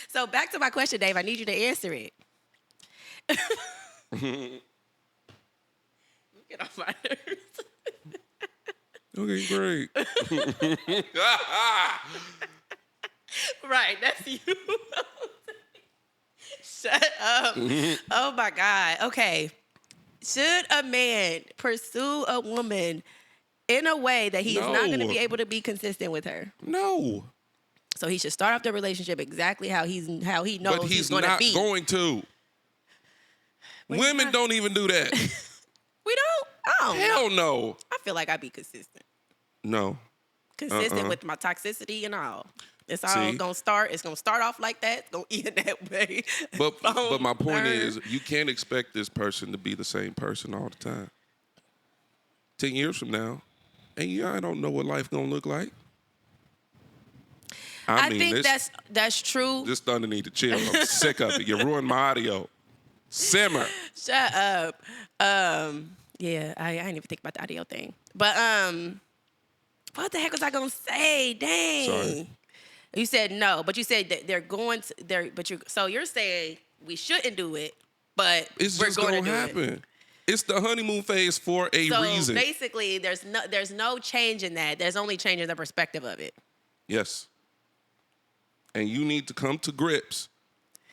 So back to my question, Dave. I need you to answer it. Get off my nerves. Okay, great. Right, that's you. Shut up. Oh my God. Okay. Should a man pursue a woman in a way that he is not going to No. be able to be consistent with her? No. So he should start off the relationship exactly how he knows But he's going to not be. going to. Women not? don't even do that. We don't. I don't know. Hell no. I feel like I'd be consistent. No. Consistent with my toxicity and all. It's all See? gonna start. It's gonna start off like that. It's gonna end that way. But my point Phone, is, you can't expect this person to be the same person all the time. 10 years from now, and I don't know what life gonna look like. I mean, think this, that's true. this thunder need to chill. I'm sick of it. You ruined my audio. Simmer. Shut up. Yeah, I didn't even think about the audio thing. But what the heck was I gonna say? Dang. Sorry. You said no, but you said that so you're saying we shouldn't do it, but It's we're just going gonna to do happen. it. It's the honeymoon phase for a So reason. basically, there's no change in that. There's only change in the perspective of it. Yes. And you need to come to grips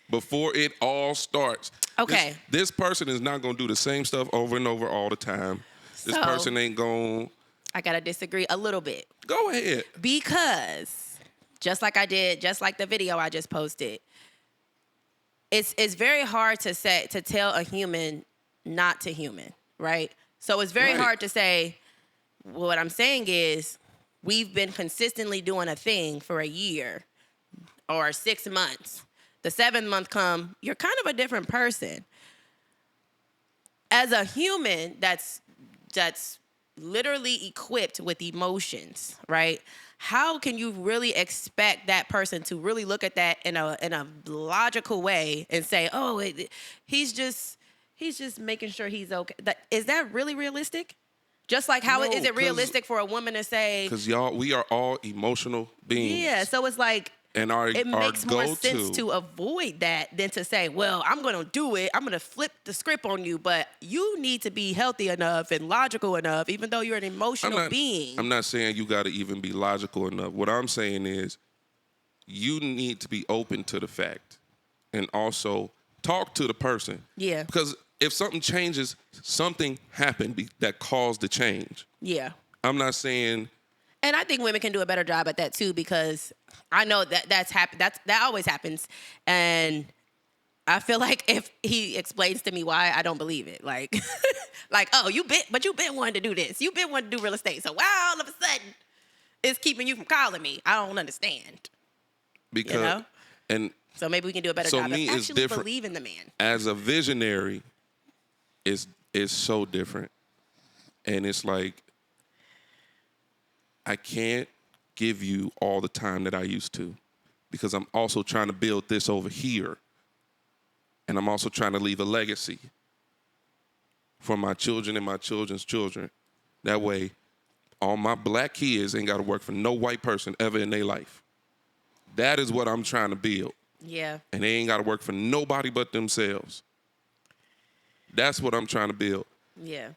before it all starts. Okay. This person is not going to do the same stuff over and over all the time. This So- person ain't going to... I gotta disagree a little bit. Go ahead. Because just like the video I just posted, it's very hard to tell a human not to human, right? So it's very Right. hard to say, what I'm saying is we've been consistently doing a thing for a year or 6 months. The 7th month come, you're kind of a different person. As a human that's literally equipped with emotions, right? How can you really expect that person to really look at that in a logical way and say, "Oh, he's just He's just making sure he's okay. Is that really realistic? Just like how No, is it 'cause- realistic for a woman to say, Because we are all emotional beings. yeah, so it's like, And it makes more go-to, sense to avoid that than to say, well, I'm going to do it. I'm going to flip the script on you. But you need to be healthy enough and logical enough, even though you're an emotional being. I'm not saying you got to even be logical enough. What I'm saying is you need to be open to the fact and also talk to the person. Yeah. Because if something changes, something happened that caused the change. Yeah. I'm not saying And I think women can do a better job at that too, because I know that always happens. And I feel like if he explains to me why, I don't believe it. Like, oh, you've been wanting to do this. You've been wanting to do real estate. So why all of a sudden it's keeping you from calling me? I don't understand. because You know? and So maybe we can do a better So job me, of it's actually different. believing the man. as a visionary, is so different. And it's like I can't give you all the time that I used to because I'm also trying to build this over here. And I'm also trying to leave a legacy for my children and my children's children. That way, all my black kids ain't got to work for no white person ever in their life. That is what I'm trying to build. Yeah. And they ain't got to work for nobody but themselves. That's what I'm trying to build. Yeah.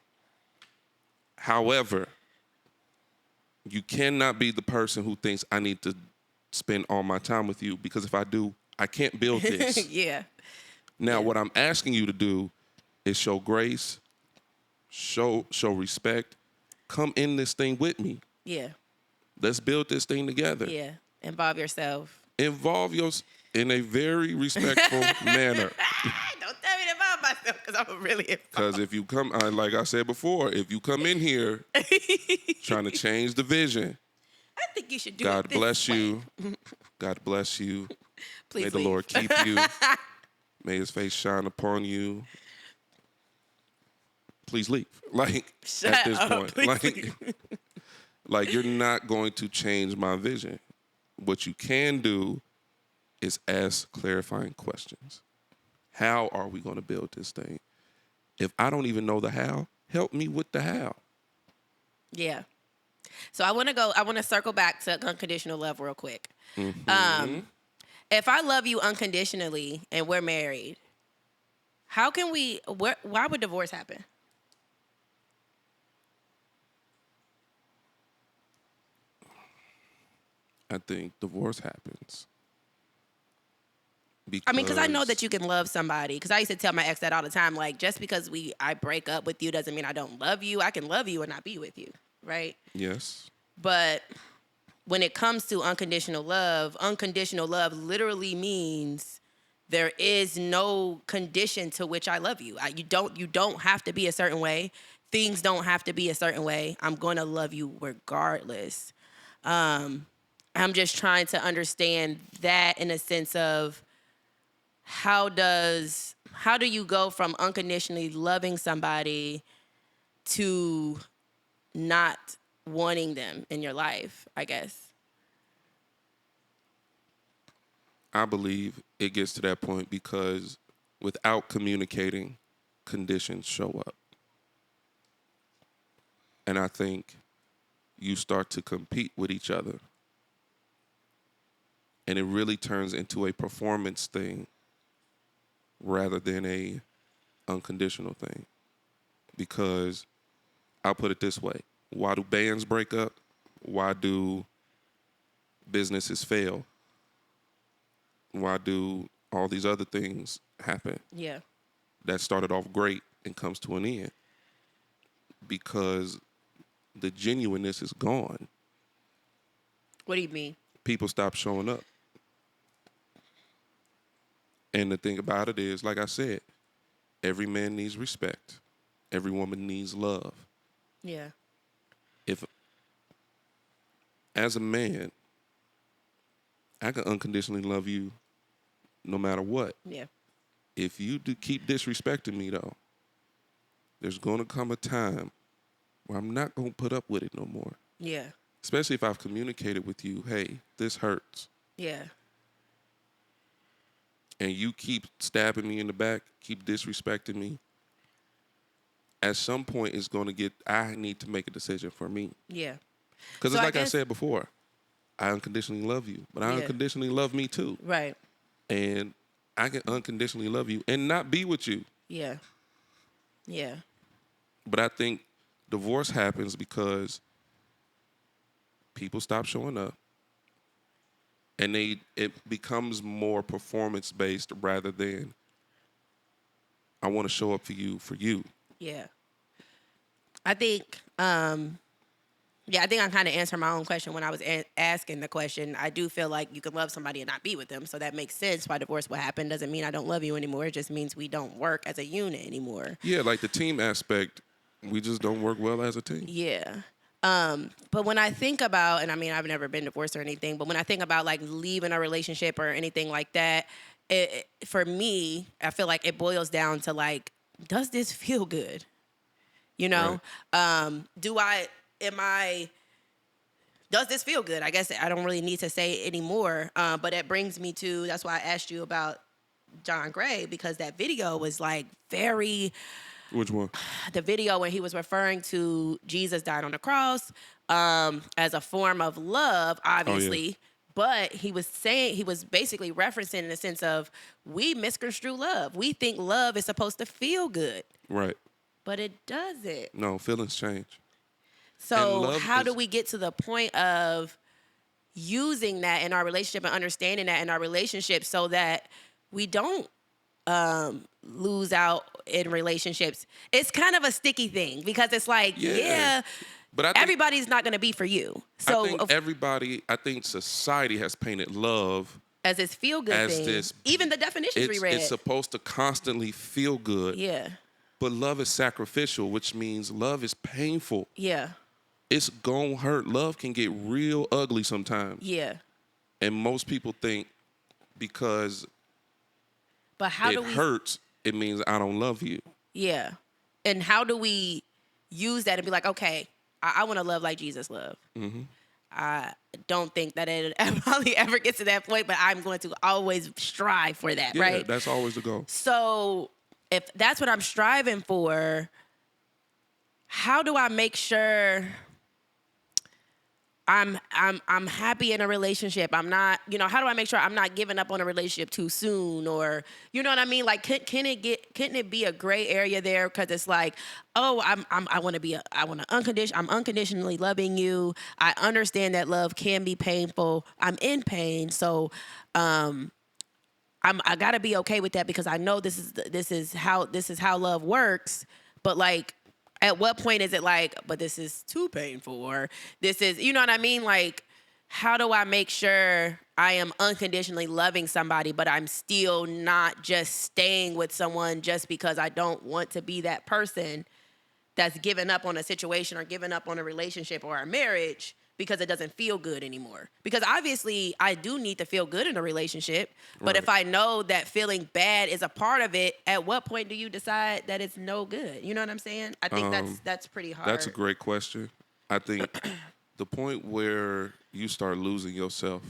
However, you cannot be the person who thinks I need to spend all my time with you because if I do, I can't build this. Yeah. Now, what I'm asking you to do is show grace, show respect. Come in this thing with me. Yeah. Let's build this thing together. Yeah. Involve yourself. Involve yourself in a very respectful manner. Don't tell me to involve myself because I'm really involved. Because if you come, like I said before, if you come in here trying to change the vision, I think you should do God it this bless way. you. God bless you. Please May the leave. Lord keep you. May his face shine upon you. Please leave. Like, Shut at this up. point. Please Like, leave. like, you're not going to change my vision. What you can do is ask clarifying questions. How are we going to build this thing? If I don't even know the how, help me with the how. Yeah. So I want to circle back to unconditional love real quick. If I love you unconditionally and we're married, why would divorce happen? I think divorce happens. I mean, because I know that you can love somebody. Because I used to tell my ex that all the time. Like, just because I break up with you doesn't mean I don't love you. I can love you and not be with you, right? Yes. But when it comes to unconditional love literally means there is no condition to which I love you. You don't have to be a certain way. Things don't have to be a certain way. I'm going to love you regardless. I'm just trying to understand that in a sense of how do you go from unconditionally loving somebody to not wanting them in your life, I guess. I believe it gets to that point because without communicating, conditions show up. And I think you start to compete with each other. And it really turns into a performance thing rather than a unconditional thing. Because I'll put it this way. Why do bands break up? Why do businesses fail? Why do all these other things happen Yeah. that started off great and comes to an end? Because the genuineness is gone. What do you mean? People stop showing up. And the thing about it is, like I said, every man needs respect. Every woman needs love. Yeah. If, as a man, I can unconditionally love you no matter what. Yeah. If you do keep disrespecting me, though, there's going to come a time where I'm not going to put up with it no more. Yeah. Especially if I've communicated with you, hey, this hurts. Yeah. And you keep stabbing me in the back, keep disrespecting me, at some point it's going to get, I need to make a decision for me. Yeah. Because So it's I like I guess- said before, I unconditionally love you, but I Yeah. unconditionally love me too. Right. And I can unconditionally love you and not be with you. Yeah. Yeah. But I think divorce happens because people stop showing up. And it becomes more performance based rather than I want to show up for you. Yeah. I think, I think I kind of answered my own question when I was asking the question. I do feel like you can love somebody and not be with them. So that makes sense why divorce will happen. Doesn't mean I don't love you anymore. It just means we don't work as a unit anymore. Yeah, like the team aspect, we just don't work well as a team. Yeah. But when I think about, and I mean, I've never been divorced or anything, but when I think about like leaving a relationship or anything like that, for me, I feel like it boils down to like, does this feel good? You know, does this feel good? I guess I don't really need to say it anymore. But it brings me to, that's why I asked you about John Gray, because that video was like very, Which one? the video when he was referring to Jesus died on the cross as a form of love, obviously. But he was basically referencing in the sense of we misconstrue love. We think love is supposed to feel good, Right. but it doesn't. No, feelings change. So love how do is- we get to the point of using that in our relationship and understanding that in our relationship so that we don't lose out in relationships? It's kind of a sticky thing because it's like, Yeah. But I think, everybody's not going to be for you. So I think society has painted love as this feel good as thing, this- even the definitions we read. it's supposed to constantly feel good. Yeah, But love is sacrificial, which means love is painful. yeah, It's gonna hurt. Love can get real ugly sometimes. yeah. And most people think because But how it do we? hurts, it means I don't love you. Yeah, and how do we use that and be like, okay, I want to love like Jesus loved. I don't think that it probably ever gets to that point, but I'm going to always strive for that, Yeah, right? that's always the goal. So if that's what I'm striving for, how do I make sure I'm happy in a relationship? I'm not, how do I make sure I'm not giving up on a relationship too soon, or you know what I mean? Like, couldn't it be a gray area there? Because it's like, oh, I'm unconditionally loving you. I understand that love can be painful. I'm in pain, so I gotta be okay with that because I know this is how love works. But like, at what point is it like, but this is too painful, or this is, you know what I mean? Like, how do I make sure I am unconditionally loving somebody, but I'm still not just staying with someone just because I don't want to be that person that's given up on a situation or given up on a relationship or a marriage because it doesn't feel good anymore? Because obviously I do need to feel good in a relationship, but if I know that feeling bad is a part of it, at what point do you decide that it's no good? You know what I'm saying? I think that's pretty hard. That's a great question. I think the point where you start losing yourself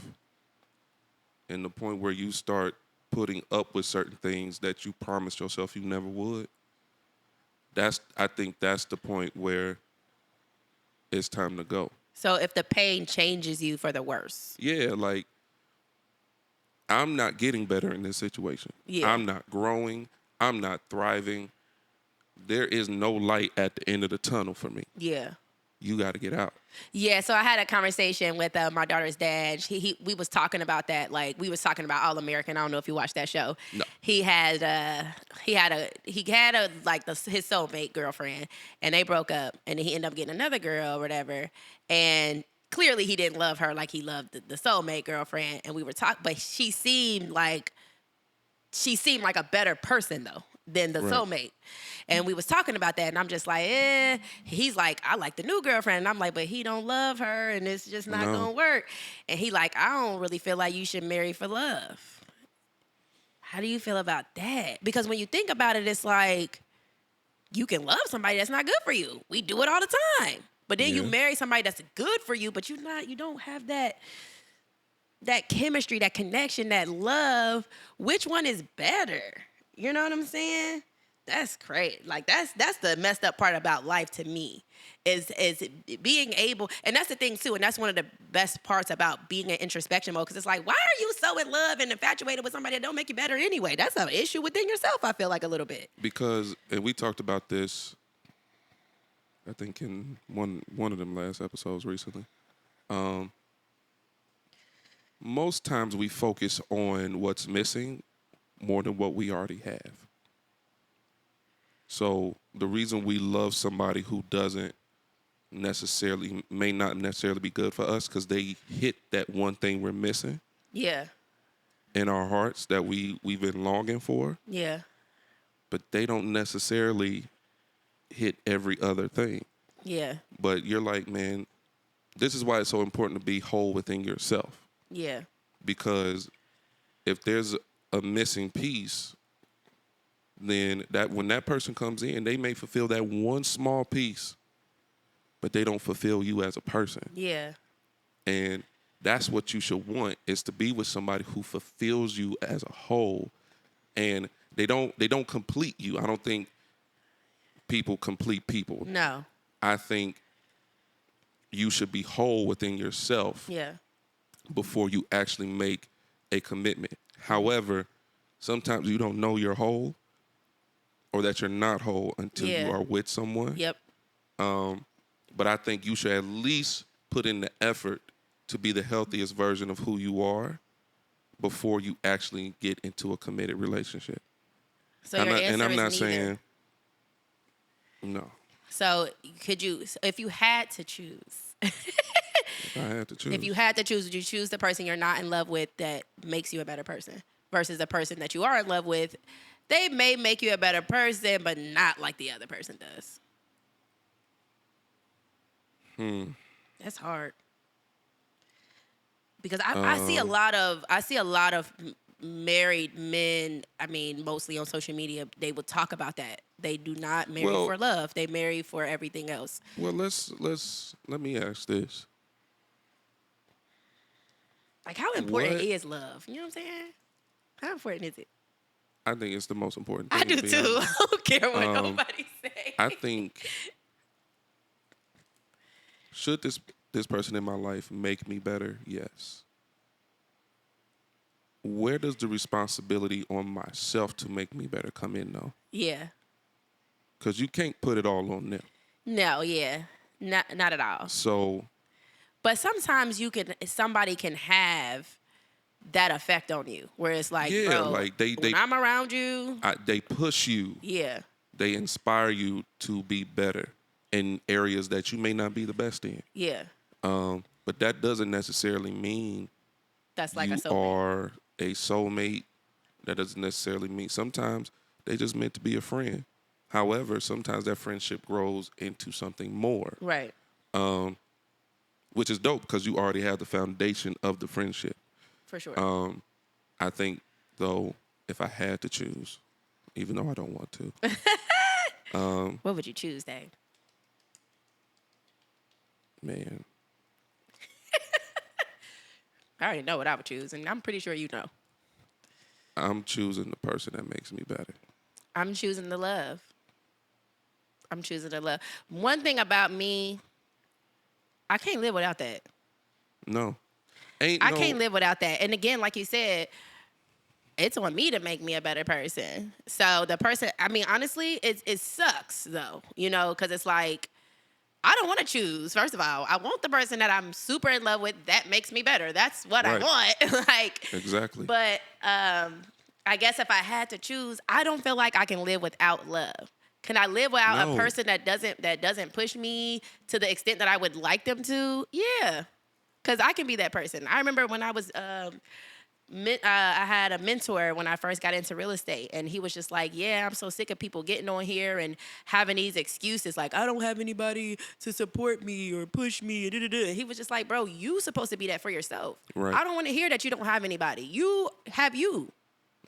and the point where you start putting up with certain things that you promised yourself you never would, I think that's the point where it's time to go. So if the pain changes you for the worse. Yeah, like I'm not getting better in this situation. Yeah. I'm not growing. I'm not thriving. There is no light at the end of the tunnel for me. Yeah. You got to get out. Yeah, so I had a conversation with my daughter's dad. We was talking about that. Like, we was talking about All American. I don't know if you watched that show. No. He had like his soulmate girlfriend, and they broke up, and then he ended up getting another girl or whatever. And clearly, he didn't love her like he loved the soulmate girlfriend. And we were talking, but she seemed like a better person though than the soulmate. And we was talking about that, and I'm just like, He's like, I like the new girlfriend. And I'm like, but he don't love her, and it's just not gonna work. And he like, I don't really feel like you should marry for love. How do you feel about that? Because when you think about it, it's like, you can love somebody that's not good for you. We do it all the time. But then you marry somebody that's good for you, but you don't have that chemistry, that connection, that love. Which one is better? You know what I'm saying? That's great. Like that's the messed up part about life to me is being able, and that's the thing too, and that's one of the best parts about being in introspection mode, because it's like, why are you so in love and infatuated with somebody that don't make you better anyway? That's an issue within yourself, I feel like, a little bit. Because, and we talked about this, I think in one of them last episodes recently. Most times we focus on what's missing more than what we already have. So the reason we love somebody who may not necessarily be good for us, because they hit that one thing we're missing Yeah. in our hearts that we've been longing for, Yeah. but they don't necessarily hit every other thing. Yeah. But you're like, man, this is why it's so important to be whole within yourself. Yeah. Because if there's a missing piece, then that when that person comes in, they may fulfill that one small piece, but they don't fulfill you as a person. Yeah. And that's what you should want, is to be with somebody who fulfills you as a whole. And they don't complete you. I don't think people complete people. No. I think you should be whole within yourself Yeah. before you actually make a commitment. However, sometimes you don't know you're whole or that you're not whole until you are with someone. Yep. But I think you should at least put in the effort to be the healthiest version of who you are before you actually get into a committed relationship. So your answer and I'm is not neither. saying no. So could you, if you had to choose, If I had to choose. if you had to choose, would you choose the person you're not in love with that makes you a better person versus the person that you are in love with? They may make you a better person, but not like the other person does. That's hard. Because I see a lot of married men. I mean, mostly on social media, they would talk about that. They do not marry for love. They marry for everything else. Well, let me ask this. Like, how important What? is love? You know what I'm saying? How important is it? I think it's the most important thing. I do to be too. honest. I don't care what nobody say. I think, should this person in my life make me better? Yes. Where does the responsibility on myself to make me better come in, though? Yeah. Because you can't put it all on them. No. Yeah. Not at all. So, But sometimes somebody can have that effect on you, where it's like, yeah, bro, like when I'm around you, they push you. yeah, They inspire you to be better in areas that you may not be the best in. yeah, But that doesn't necessarily mean that's like you a soulmate. are a soulmate. That doesn't necessarily mean. Sometimes they just meant to be a friend. However, sometimes that friendship grows into something more, Right. which is dope because you already have the foundation of the friendship. For sure. I think, though, if I had to choose, even though I don't want to, What would you choose, Dave? man, I already know what I would choose, and I'm pretty sure you know. I'm choosing the person that makes me better. I'm choosing the love. I'm choosing the love. One thing about me, I can't live without that. No. I can't live without that. And again, like you said, it's on me to make me a better person. So the person, I mean, honestly, it sucks though, you know, because it's like, I don't want to choose. First of all, I want the person that I'm super in love with that makes me better. That's what I Right. want. Like, Exactly. but I guess if I had to choose, I don't feel like I can live without love. Can I live without No. a person that doesn't push me to the extent that I would like them to? Yeah, because I can be that person. I remember when I was I had a mentor when I first got into real estate, and he was just like, yeah, I'm so sick of people getting on here and having these excuses like, I don't have anybody to support me or push me. And he was just like, bro, you supposed to be that for yourself. Right. I don't want to hear that you don't have anybody. You have you.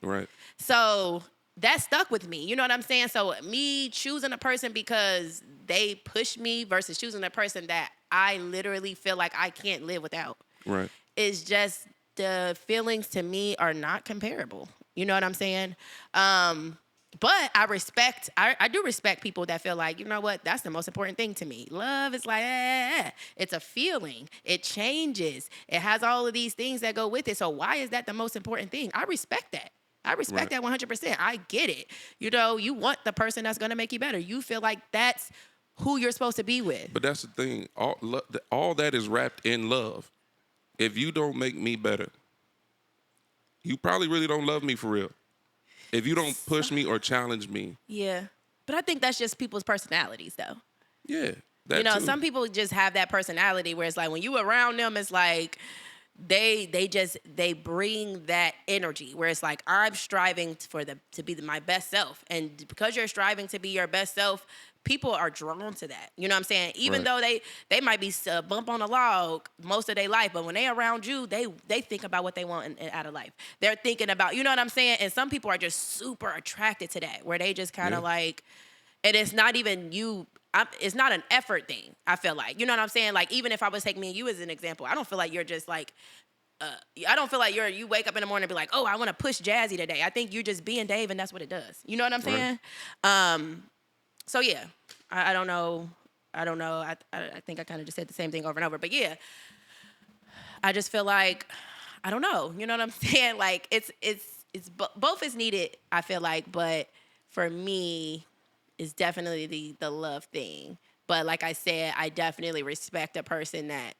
Right. So that stuck with me. You know what I'm saying? So me choosing a person because they push me versus choosing a person that I literally feel like I can't live without Right. is just, the feelings to me are not comparable. You know what I'm saying? But I do respect people that feel like, you know what, that's the most important thing to me. Love is like, it's a feeling. It changes. It has all of these things that go with it. So why is that the most important thing? I respect that. I respect that 100%. I get it. You know, you want the person that's going to make you better. You feel like that's who you're supposed to be with. But that's the thing. All that is wrapped in love. If you don't make me better, you probably really don't love me for real. If you don't push me or challenge me. Yeah. But I think that's just people's personalities, though. Yeah. That You know, too. some people just have that personality where it's like when you around them, it's like they bring that energy where it's like I'm striving to be my best self, and because you're striving to be your best self, people are drawn to that. You know what I'm saying? Even though they might be a bump on a log most of their life, but when they around you, they think about what they want out of life. They're thinking about, you know what I'm saying? And some people are just super attracted to that, where they just kind of like, and it's not even you. It's not an effort thing, I feel like. You know what I'm saying? Like, even if I was taking me and you as an example, I don't feel like you're just like, I don't feel like you wake up in the morning and be like, oh, I want to push Jazzy today. I think you're just being Dave, and that's what it does. You know what I'm saying? So, yeah, I don't know. I think I kind of just said the same thing over and over. But, yeah, I just feel like, I don't know. You know what I'm saying? Like, both is needed, I feel like. But for me, it's definitely the love thing. But like I said, I definitely respect a person that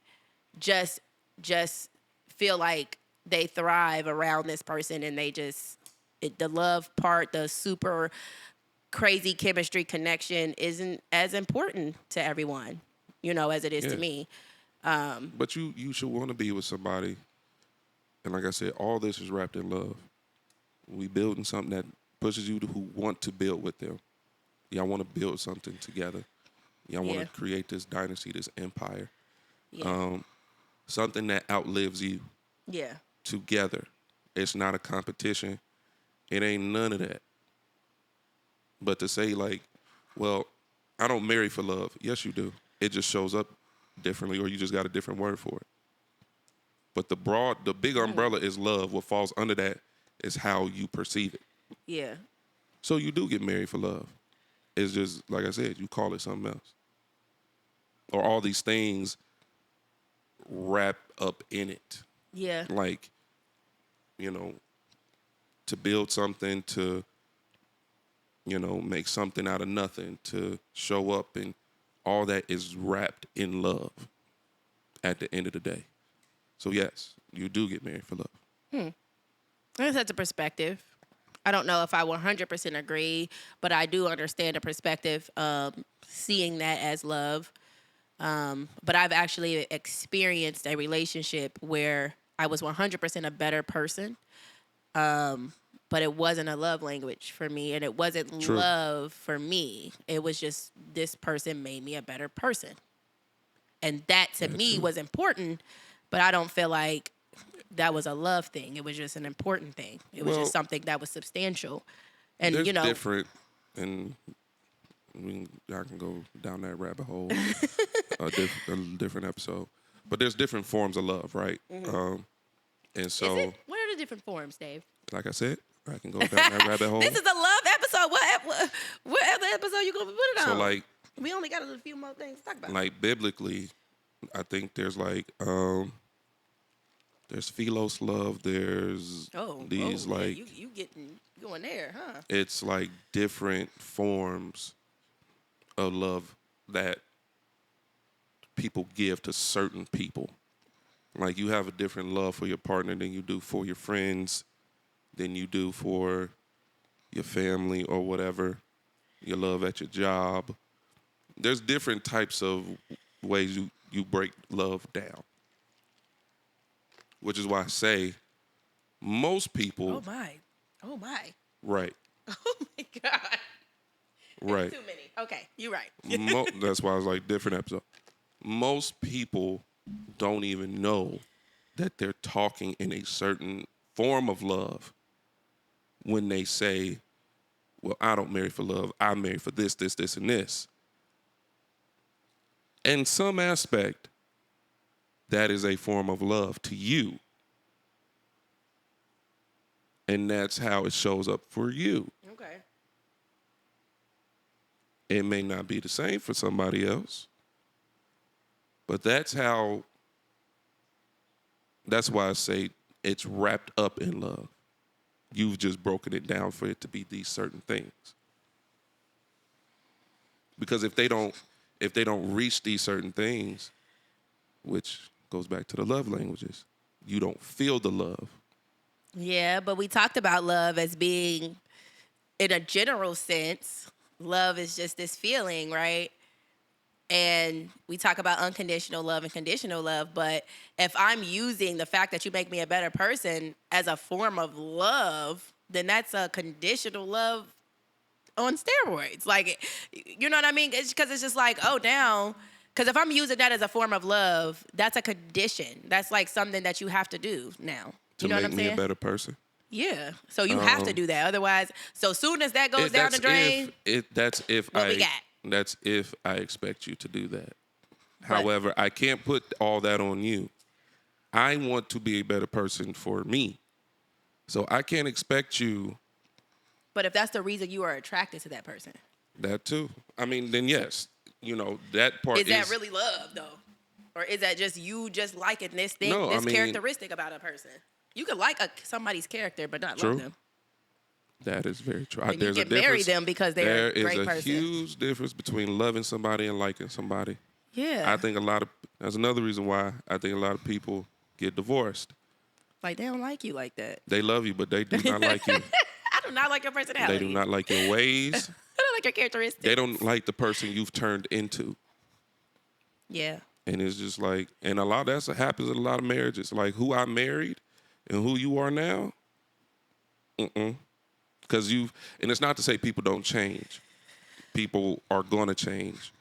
just feel like they thrive around this person, and they just the love part, the super crazy chemistry connection isn't as important to everyone, you know, as it is to me. But you should want to be with somebody, and like I said, all this is wrapped in love. We building something that pushes you to who want to build with them. Y'all want to build something together. Y'all want to create this dynasty, this empire. Yeah. Something that outlives you. Yeah. Together. It's not a competition. It ain't none of that. But to say like, well, I don't marry for love. Yes, you do. It just shows up differently, or you just got a different word for it. But the big umbrella is love. What falls under that is how you perceive it. Yeah. So you do get married for love. It's just, like I said, you call it something else. Or all these things wrapped up in it. Yeah. Like, you know, to build something, to, you know, make something out of nothing, to show up, and all that is wrapped in love at the end of the day. So, yes, you do get married for love. I guess that's a perspective. I don't know if I 100% agree, but I do understand the perspective, seeing that as love. But I've actually experienced a relationship where I was 100% a better person, but it wasn't a love language for me, and it wasn't love for me. It was just this person made me a better person. And that to me was important, but I don't feel like that was a love thing. It was just an important thing. It was just something that was substantial. And, there's you know. different, and I can go down that rabbit hole, a different episode. But there's different forms of love, right? Mm-hmm. And so, What are the different forms, Dave? like I said, I can go down that rabbit hole. This is a love episode. What other episode you gonna put it on? So, like, we only got a few more things to talk about. like biblically, I think there's like there's philos love. There's like you getting going there, huh? it's like different forms of love that people give to certain people. Like, you have a different love for your partner than you do for your friends, than you do for your family or whatever, your love at your job. There's different types of ways you break love down. Which is why I say most people... Oh, my. Right. Oh, my God. Right. Too many. Okay, you're right. That's why I was like, different episode. Most people don't even know that they're talking in a certain form of love when they say, well, I don't marry for love. I marry for this, this, this, and this. In some aspect, that is a form of love to you. And that's how it shows up for you. Okay. It may not be the same for somebody else, but that's why I say it's wrapped up in love. You've just broken it down for it to be these certain things. Because if they don't reach these certain things, which goes back to the love languages, you don't feel the love. Yeah, but we talked about love as being, in a general sense, love is just this feeling, right? And we talk about unconditional love and conditional love, but if I'm using the fact that you make me a better person as a form of love, then that's a conditional love on steroids. Like, you know what I mean? It's because it's just like, oh, down. Because if I'm using that as a form of love, that's a condition. That's like something that you have to do now. You know what I'm saying? To make me a better person. Yeah. So you have to do that. Otherwise, so soon as that goes down the drain, That's if what we got? That's if I expect you to do that. However, I can't put all that on you. I want to be a better person for me. So I can't expect you. But if that's the reason you are attracted to that person, That too. I mean, then yes. You know, that part is that really love though? Or is that just you just liking this thing, No, this I mean, characteristic about a person? You could like somebody's character, but not True. love them. That is very true. And you can marry them because they're a great There is a person. huge difference between loving somebody and liking somebody. Yeah. I think that's another reason why I think a lot of people get divorced. Like, they don't like you like that. They love you, but they do not like you. I do not like your personality. They do not like your ways. I don't like your characteristics. They don't like the person you've turned into. Yeah. And it's just like, and a lot of that happens in a lot of marriages. Like who I married and who you are now, Because and it's not to say people don't change. People are going to change.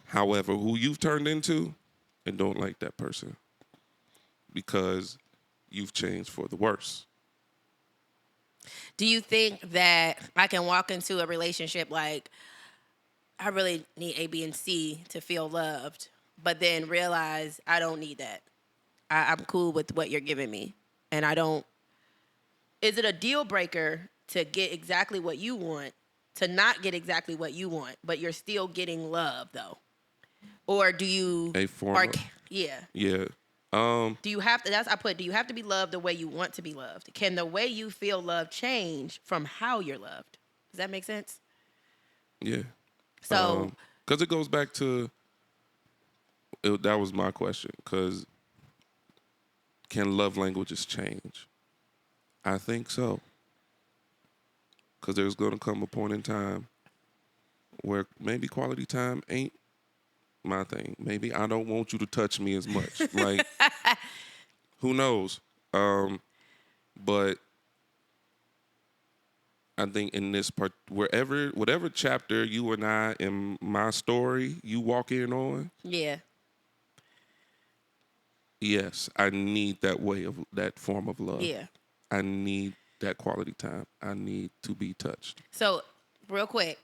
However, who you've turned into, and don't like that person because you've changed for the worse. Do you think that I can walk into a relationship like, I really need A, B, and C to feel loved, but then realize I don't need that? I'm cool with what you're giving me. And I don't. Is it a deal breaker to get exactly what you want, to not get exactly what you want, but you're still getting love though? Or do you? A form of, yeah. Yeah. Do you have to? Do you have to be loved the way you want to be loved? Can the way you feel love change from how you're loved? Does that make sense? Yeah. So, because it goes back to that was my question. Because can love languages change? I think so. Because there's going to come a point in time where maybe quality time ain't my thing. Maybe I don't want you to touch me as much. Like, who knows? But I think in this part, whatever chapter you and I in my story you walk in on, yeah. yes, I need that form of love. Yeah. I need that quality time. I need to be touched. So, real quick,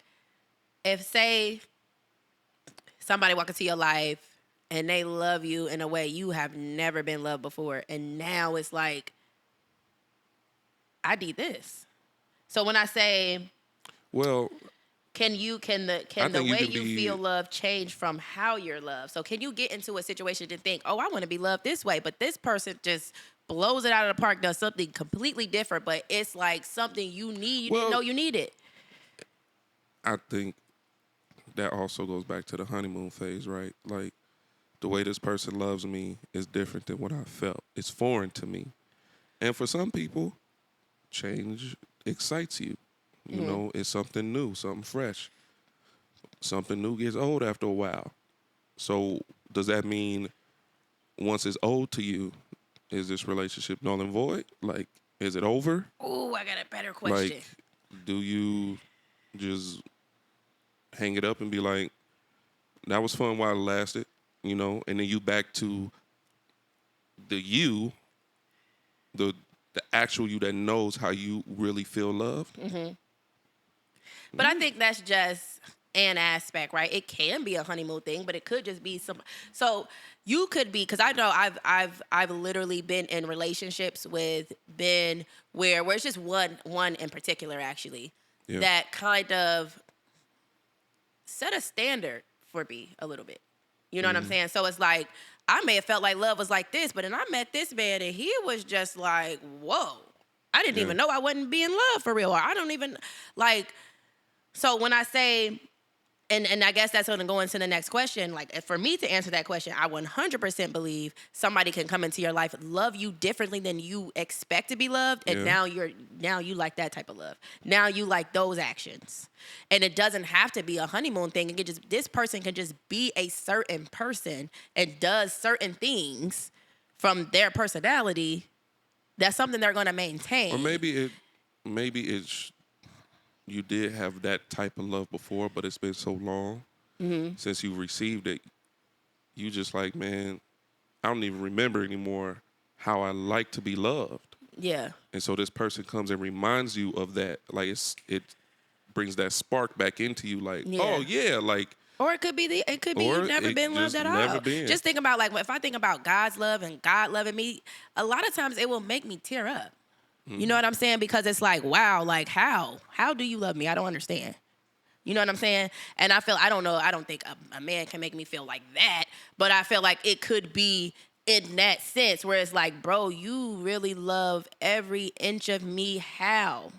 if say somebody walk into your life and they love you in a way you have never been loved before, and now it's like, I need this. So when I say, well, can the way you feel love change from how you're loved? So can you get into a situation and think, oh, I want to be loved this way, but this person just blows it out of the park, does something completely different, but it's like something you need. You didn't know you needed. I think that also goes back to the honeymoon phase, right? Like, the way this person loves me is different than what I felt. It's foreign to me. And for some people, change excites you. You know, it's something new, something fresh. Something new gets old after a while. So does that mean once it's old to you, is this relationship null and void? Like, is it over? Ooh, I got a better question. Like, do you just hang it up and be like, that was fun while it lasted, you know, and then you back to the actual you that knows how you really feel loved? Mm-hmm. But I think that's just an aspect, right? It can be a honeymoon thing, but it could just be some. So you could be, because I know I've literally been in relationships with Ben where it's just one in particular actually that kind of set a standard for me a little bit. You know what I'm saying? So it's like, I may have felt like love was like this, but then I met this man and he was just like, whoa. I didn't even know I wasn't being loved for real. Or I don't even, like, so when I say, and I guess that's going to go into the next question. Like, for me to answer that question, I 100% believe somebody can come into your life, love you differently than you expect to be loved, and now you like that type of love. Now you like those actions, and it doesn't have to be a honeymoon thing. It can just, this person can just be a certain person and does certain things from their personality. That's something they're going to maintain. Or maybe it's you did have that type of love before, but it's been so long since you received it. You just like, man, I don't even remember anymore how I like to be loved. Yeah. And so this person comes and reminds you of that. Like it brings that spark back into you. Like, oh yeah, like. Or it could be you've never been loved at all. Just think about, like, if I think about God's love and God loving me, a lot of times it will make me tear up. You know what I'm saying? Because it's like, wow, like how do you love me? I don't understand. You know what I'm saying? And I don't know. I don't think a man can make me feel like that, but I feel like it could be in that sense where it's like, bro, you really love every inch of me. How?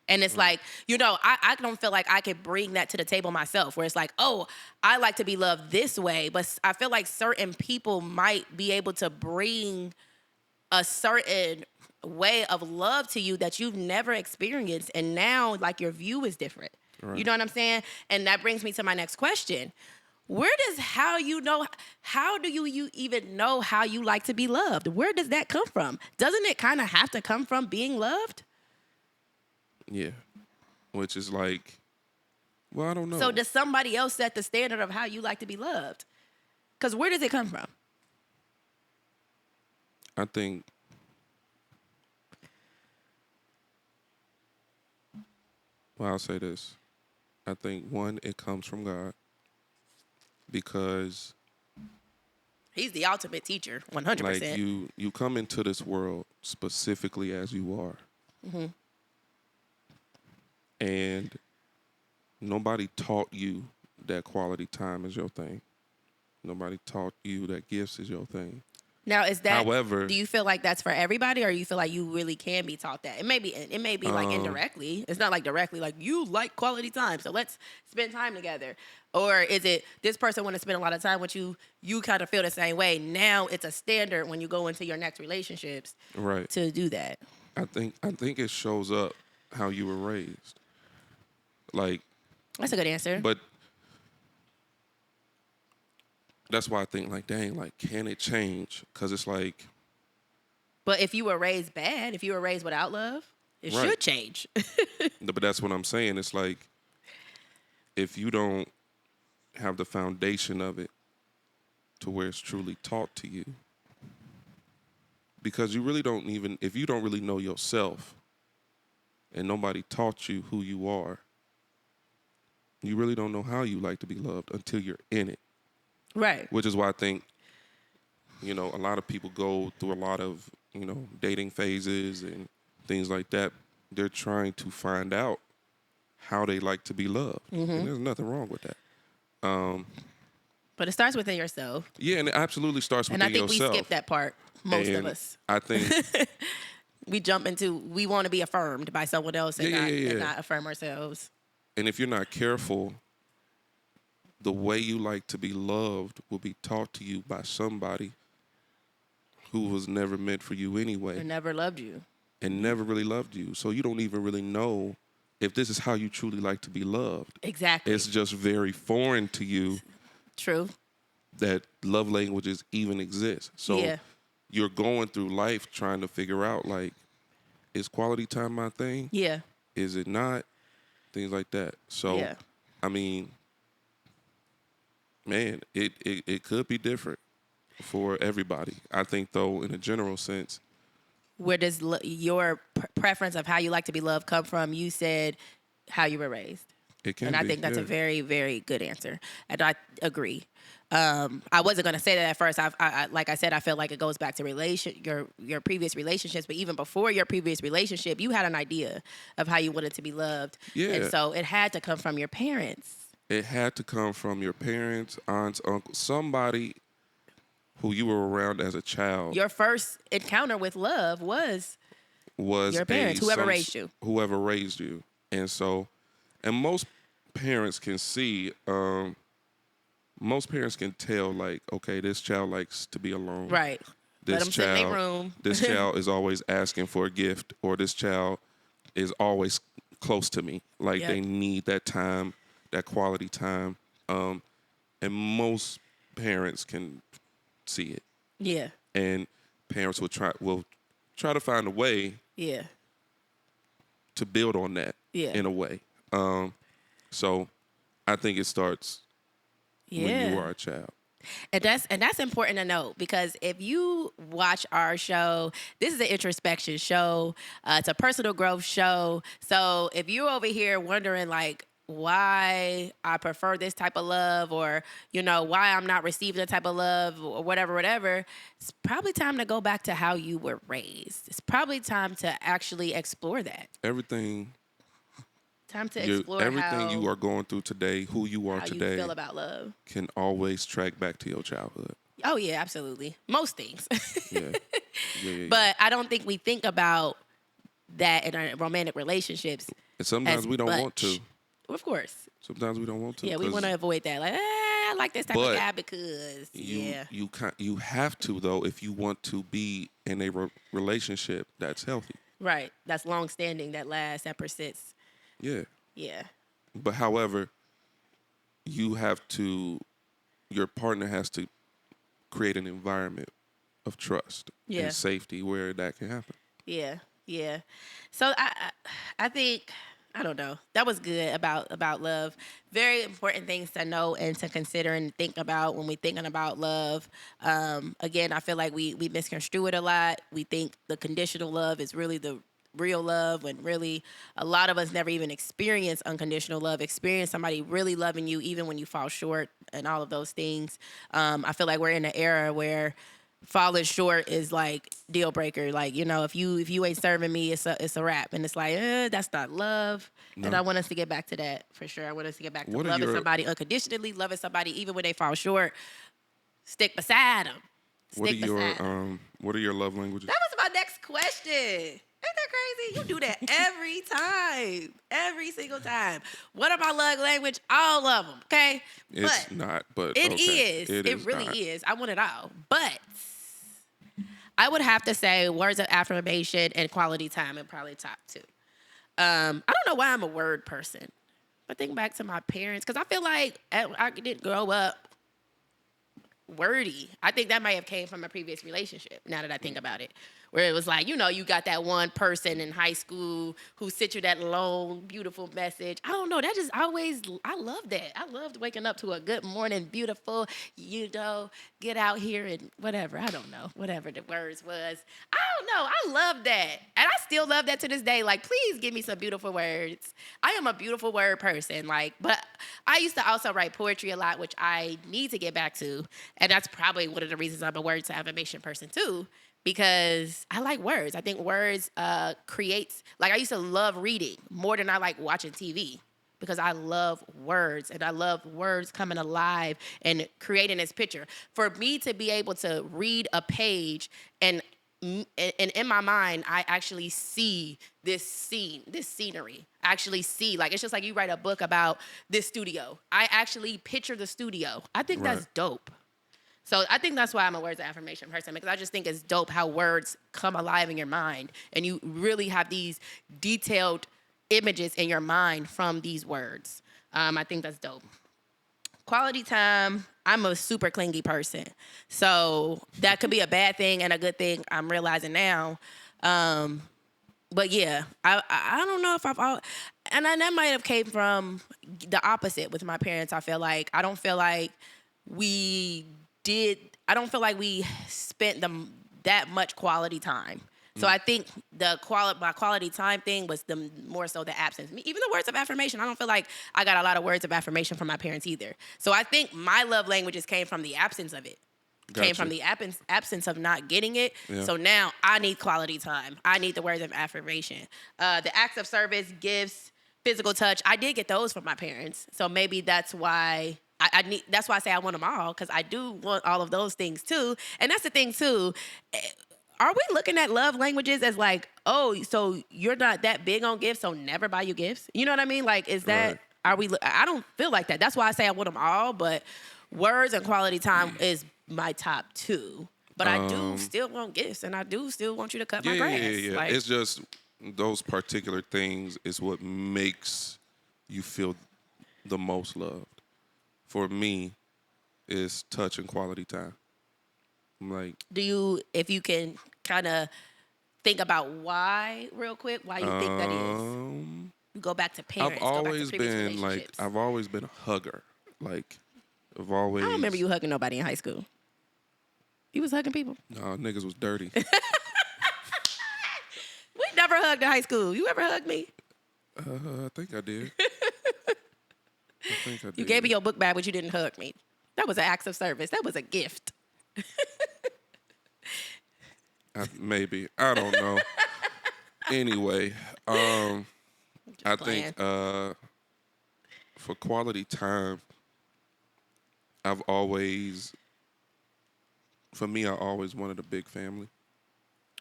And it's like, you know, I don't feel like I could bring that to the table myself, where it's like, oh, I like to be loved this way. But I feel like certain people might be able to bring a certain way of love to you that you've never experienced. And now, like, your view is different. Right. You know what I'm saying? And that brings me to my next question. How do you even know how you like to be loved? Where does that come from? Doesn't it kind of have to come from being loved? Yeah. Which is like, well, I don't know. So does somebody else set the standard of how you like to be loved? Because where does it come from? I think I'll say this. I think, one, it comes from God because He's the ultimate teacher, 100%. like you come into this world specifically as you are. Mm-hmm. And nobody taught you that quality time is your thing. Nobody taught you that gifts is your thing. Now, is that? However, do you feel like that's for everybody, or you feel like you really can be taught that? It may be like indirectly. It's not like directly, like you like quality time, so let's spend time together. Or is it this person want to spend a lot of time with you? You kind of feel the same way. Now it's a standard when you go into your next relationships, right? To do that. I think it shows up how you were raised. Like, that's a good answer. But that's why I think, like, dang, like, can it change? Because it's like. But if you were raised bad, if you were raised without love, it should change. But that's what I'm saying. It's like, if you don't have the foundation of it to where it's truly taught to you, because you really don't even, if you don't really know yourself and nobody taught you who you are, you really don't know how you like to be loved until you're in it. Right. Which is why I think, you know, a lot of people go through a lot of, you know, dating phases and things like that. They're trying to find out how they like to be loved. Mm-hmm. And there's nothing wrong with that. But it starts within yourself. Yeah, and it absolutely starts within yourself. And I think we skip that part, most of us. I think we jump into, we want to be affirmed by someone else and not affirm ourselves. And if you're not careful, the way you like to be loved will be taught to you by somebody who was never meant for you anyway. And never loved you. And never really loved you. So you don't even really know if this is how you truly like to be loved. Exactly. It's just very foreign to you. True. That love languages even exist. So you're going through life trying to figure out, like, is quality time my thing? Yeah. Is it not? Things like that. So, I mean, man, it could be different for everybody. I think, though, in a general sense. Where does your preference of how you like to be loved come from? You said how you were raised. It can and I think that's a very, very good answer. And I agree. I wasn't going to say that at first. I like I said, I feel like it goes back to your previous relationships. But even before your previous relationship, you had an idea of how you wanted to be loved. Yeah. And so it had to come from your parents. it had to come from your parents, aunts, uncles, somebody who you were around as a child. Your first encounter with love was Was your parents, whoever some- raised you. Whoever raised you. And so, and most parents can see, most parents can tell, like, okay, this child likes to be alone. right. Let This them sit in their child, room. this child is always asking for a gift, or this child is always close to me. Like Yep. they need that time, that quality time. And most parents can see it. Yeah. And parents will try to find a way Yeah. to build on that Yeah. in a way. So I think it starts Yeah. when you are a child. And that's important to note, because if you watch our show, this is an introspection show. It's a personal growth show. So if you're over here wondering like why I prefer this type of love, or why I'm not receiving the type of love, or whatever, it's probably time to go back to how you were raised. It's probably time to actually explore that. Everything Time to explore everything how you are going through today, who you are how today, you feel about love. can always track back to your childhood. Oh yeah, absolutely. Most things. Yeah. Yeah. But I don't think we think about that in our romantic relationships. And sometimes as we don't want to. much. Of course. Sometimes we don't want to. Yeah, we 'cause want to avoid that. Like, I like this type of But guy because, yeah. you have to, though, if you want to be in a relationship that's healthy. Right. That's long standing, that lasts, that persists. Yeah. Yeah. But however, your partner has to create an environment of trust Yeah. and safety where that can happen. Yeah. Yeah. So I think, I don't know. That was good about love. Very important things to know and to consider and think about when we're thinking about love. Again, I feel like we misconstrue it a lot. We think the conditional love is really the real love, when really a lot of us never even experience unconditional love, experience somebody really loving you even when you fall short and all of those things. I feel like we're in an era where falling short is like deal breaker. Like, if you ain't serving me, it's a wrap. And it's like, that's not love. No. And I want us to get back to that for sure. I want us to get back to What are loving your- somebody unconditionally, loving somebody even when they fall short. Stick beside them. What are Stick beside 'em. your love languages? That was my next question. Ain't that crazy? You do that every time. Every single time. What are my love language? All of them, okay? It's not, but It okay. is. It really not. is. I want it all. But I would have to say words of affirmation and quality time are probably top two. I don't know why I'm a word person. I think back to my parents, because I feel like I didn't grow up wordy. I think that might have came from a previous relationship, now that I think about it. Where it was like, you got that one person in high school who sent you that long, beautiful message. I don't know. That just I love that. I loved waking up to a good morning, beautiful, get out here and whatever. I don't know. Whatever the words was. I don't know. I love that. And I still love that to this day. Like, please give me some beautiful words. I am a beautiful word person. Like, but I used to also write poetry a lot, which I need to get back to. And that's probably one of the reasons I'm a words to affirmation person too. Because I like words. I think words creates, like I used to love reading more than I like watching TV, because I love words and I love words coming alive and creating this picture. For me to be able to read a page and in my mind, I actually see this scene, this scenery. I actually see, like, it's just like you write a book about this studio. I actually picture the studio. I think that's dope. So I think that's why I'm a words of affirmation person, because I just think it's dope how words come alive in your mind and you really have these detailed images in your mind from these words. I think that's dope. Quality time, I'm a super clingy person. So that could be a bad thing and a good thing, I'm realizing now. But yeah, I don't know if and that might have came from the opposite with my parents. I don't feel like we spent that much quality time. So I think my quality time thing was the more so the absence. Even the words of affirmation, I don't feel like I got a lot of words of affirmation from my parents either. So I think my love languages came from the absence of it. Gotcha. Came from the absence of not getting it. Yeah. So now I need quality time. I need the words of affirmation. The acts of service, gifts, physical touch. I did get those from my parents, so maybe that's why I need. That's why I say I want them all, because I do want all of those things too. And that's the thing too. Are we looking at love languages as like, oh, so you're not that big on gifts, so never buy you gifts? You know what I mean? Like, is that? Right. Are we? I don't feel like that. That's why I say I want them all. But words and quality time is my top two. But I do still want gifts, and I do still want you to cut my grass. Yeah. Like, It's just those particular things is what makes you feel the most loved. For me, is touch and quality time. I'm like, do you, if you can kind of think about why real quick, why you think that is? You go back to parents. I've always go back to previous been like, relationships. I've always been a hugger. Like, I've always. I don't remember you hugging nobody in high school. You was hugging people. Nah, niggas was dirty. We never hugged in high school. You ever hugged me? I think I did. You gave me your book bag, but you didn't hug me. That was an act of service. That was a gift. Maybe. I don't know. Anyway, I think for quality time, I always wanted a big family.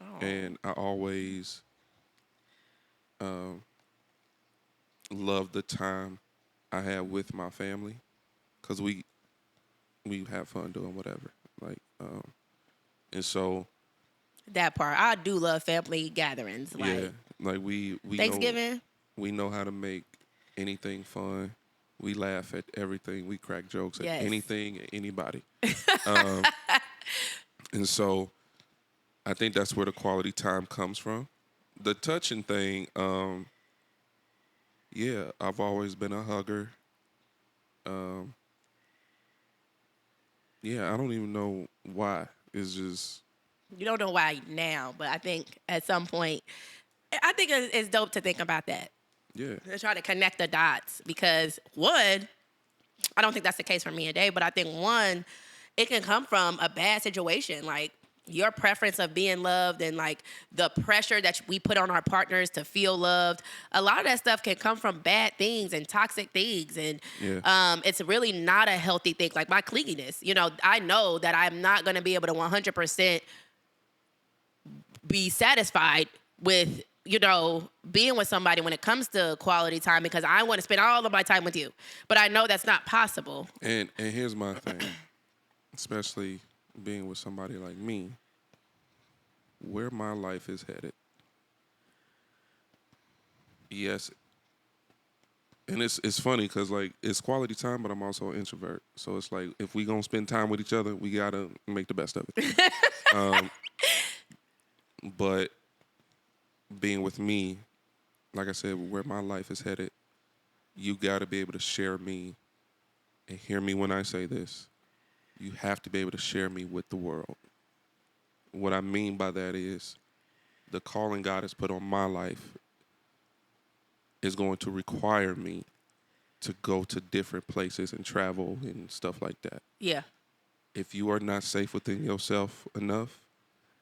Oh. And I always loved the time I had with my family, because we have fun doing whatever. Like, and so That part. I do love family gatherings. Like yeah, like we Thanksgiving. we know how to make anything fun. We laugh at everything. We crack jokes at Yes. anything, at anybody. And so I think that's where the quality time comes from. The touching thing, yeah, I've always been a hugger. Yeah, I don't even know why. It's just, You don't know why now, but I think at some point, I think it's dope to think about that. yeah. To try to connect the dots, because one, I don't think that's the case for me and Dave, but I think one, it can come from a bad situation, like your preference of being loved and like the pressure that we put on our partners to feel loved. A lot of that stuff can come from bad things and toxic things, and Yeah. it's really not a healthy thing. Like my clinginess, I know that I'm not going to be able to 100% be satisfied with being with somebody when it comes to quality time, because I want to spend all of my time with you, but I know that's not possible. And here's my thing, especially being with somebody like me, where my life is headed. Yes. And it's funny because, like, it's quality time, but I'm also an introvert. So it's like, if we gonna spend time with each other, we gotta make the best of it. But being with me, like I said, where my life is headed, you gotta be able to share me and hear me when I say this. You have to be able to share me with the world. What I mean by that is the calling God has put on my life is going to require me to go to different places and travel and stuff like that. Yeah. If you are not safe within yourself enough,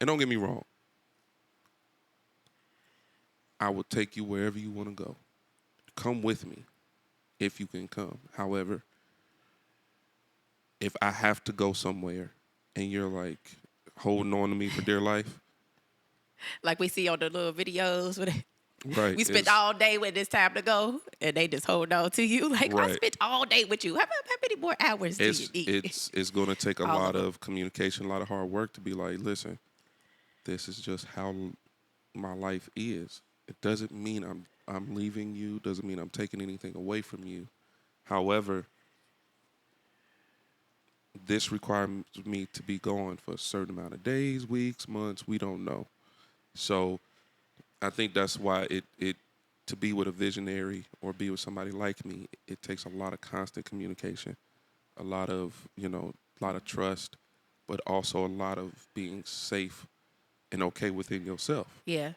and don't get me wrong, I will take you wherever you want to go. Come with me if you can come. However, if I have to go somewhere and you're like holding on to me for dear life, Like we see on the little videos where right? we spent all day when it's time to go, and they just hold on to you. Like, I Right. spent all day with you. How many more hours do you need? It's going to take a All of lot them. of communication, a lot of hard work to be like, listen, this is just how my life is. It doesn't mean I'm leaving you. Doesn't mean I'm taking anything away from you. However, this requires me to be gone for a certain amount of days, weeks, months. We don't know. So I think that's why it to be with a visionary or be with somebody like me, it takes a lot of constant communication, a lot of trust, but also a lot of being safe and okay within yourself. Yeah.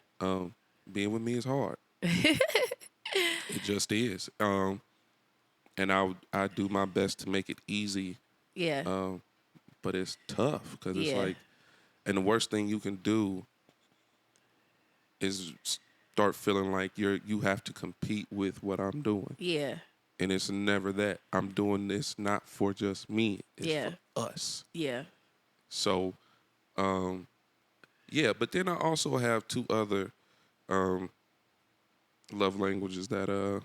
Being with me is hard. It just is. And I do my best to make it easy, Yeah. but it's tough because it's Yeah. like, and the worst thing you can do is start feeling like you have to compete with what I'm doing. Yeah. And it's never that. I'm doing this not for just me. It's Yeah. for us. Yeah. So, yeah. But then I also have two other love languages that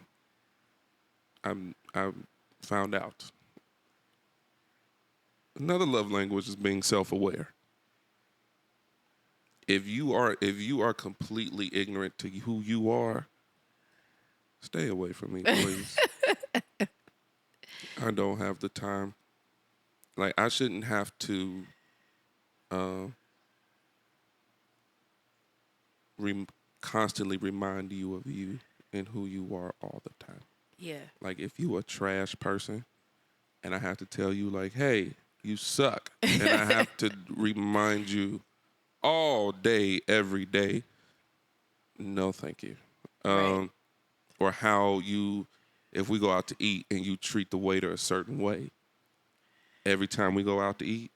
I found out. Another love language is being self-aware. If you are completely ignorant to who you are, stay away from me, please. I don't have the time. Like, I shouldn't have to constantly remind you of you and who you are all the time. Yeah. Like, if you a trash person and I have to tell you, like, hey, you suck, and I have to remind you all day, every day, no, thank you. Right. Or how if we go out to eat and you treat the waiter a certain way, every time we go out to eat,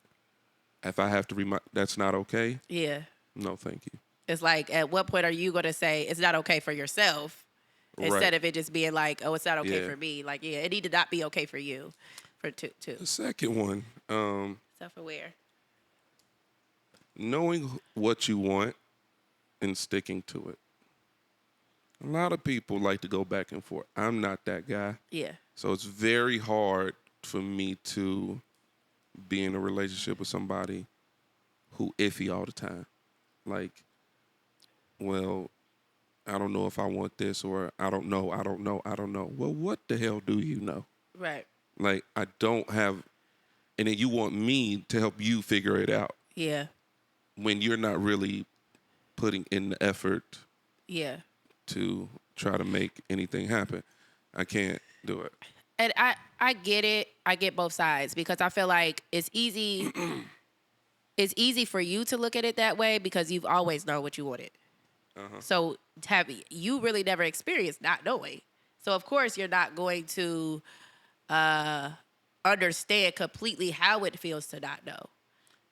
if I have to remind, that's not okay, Yeah. no, thank you. It's like, at what point are you going to say it's not okay for yourself instead Right. of it just being like, oh, it's not okay Yeah. for me? Like, yeah, it need to not be okay for you. Too. The second one, Self-aware. knowing what you want and sticking to it. A lot of people like to go back and forth. I'm not that guy. Yeah. So it's very hard for me to be in a relationship with somebody who iffy all the time. Like, well, I don't know if I want this, or I don't know. Well, what the hell do you know? Right. Like, I don't have, and then you want me to help you figure it out Yeah. when you're not really putting in the effort Yeah. to try to make anything happen. I can't do it. And I get it. I get both sides because I feel like it's easy. It's easy for you to look at it that way because you've always known what you wanted. So you really never experienced not knowing. So of course you're not going to understand completely how it feels to not know.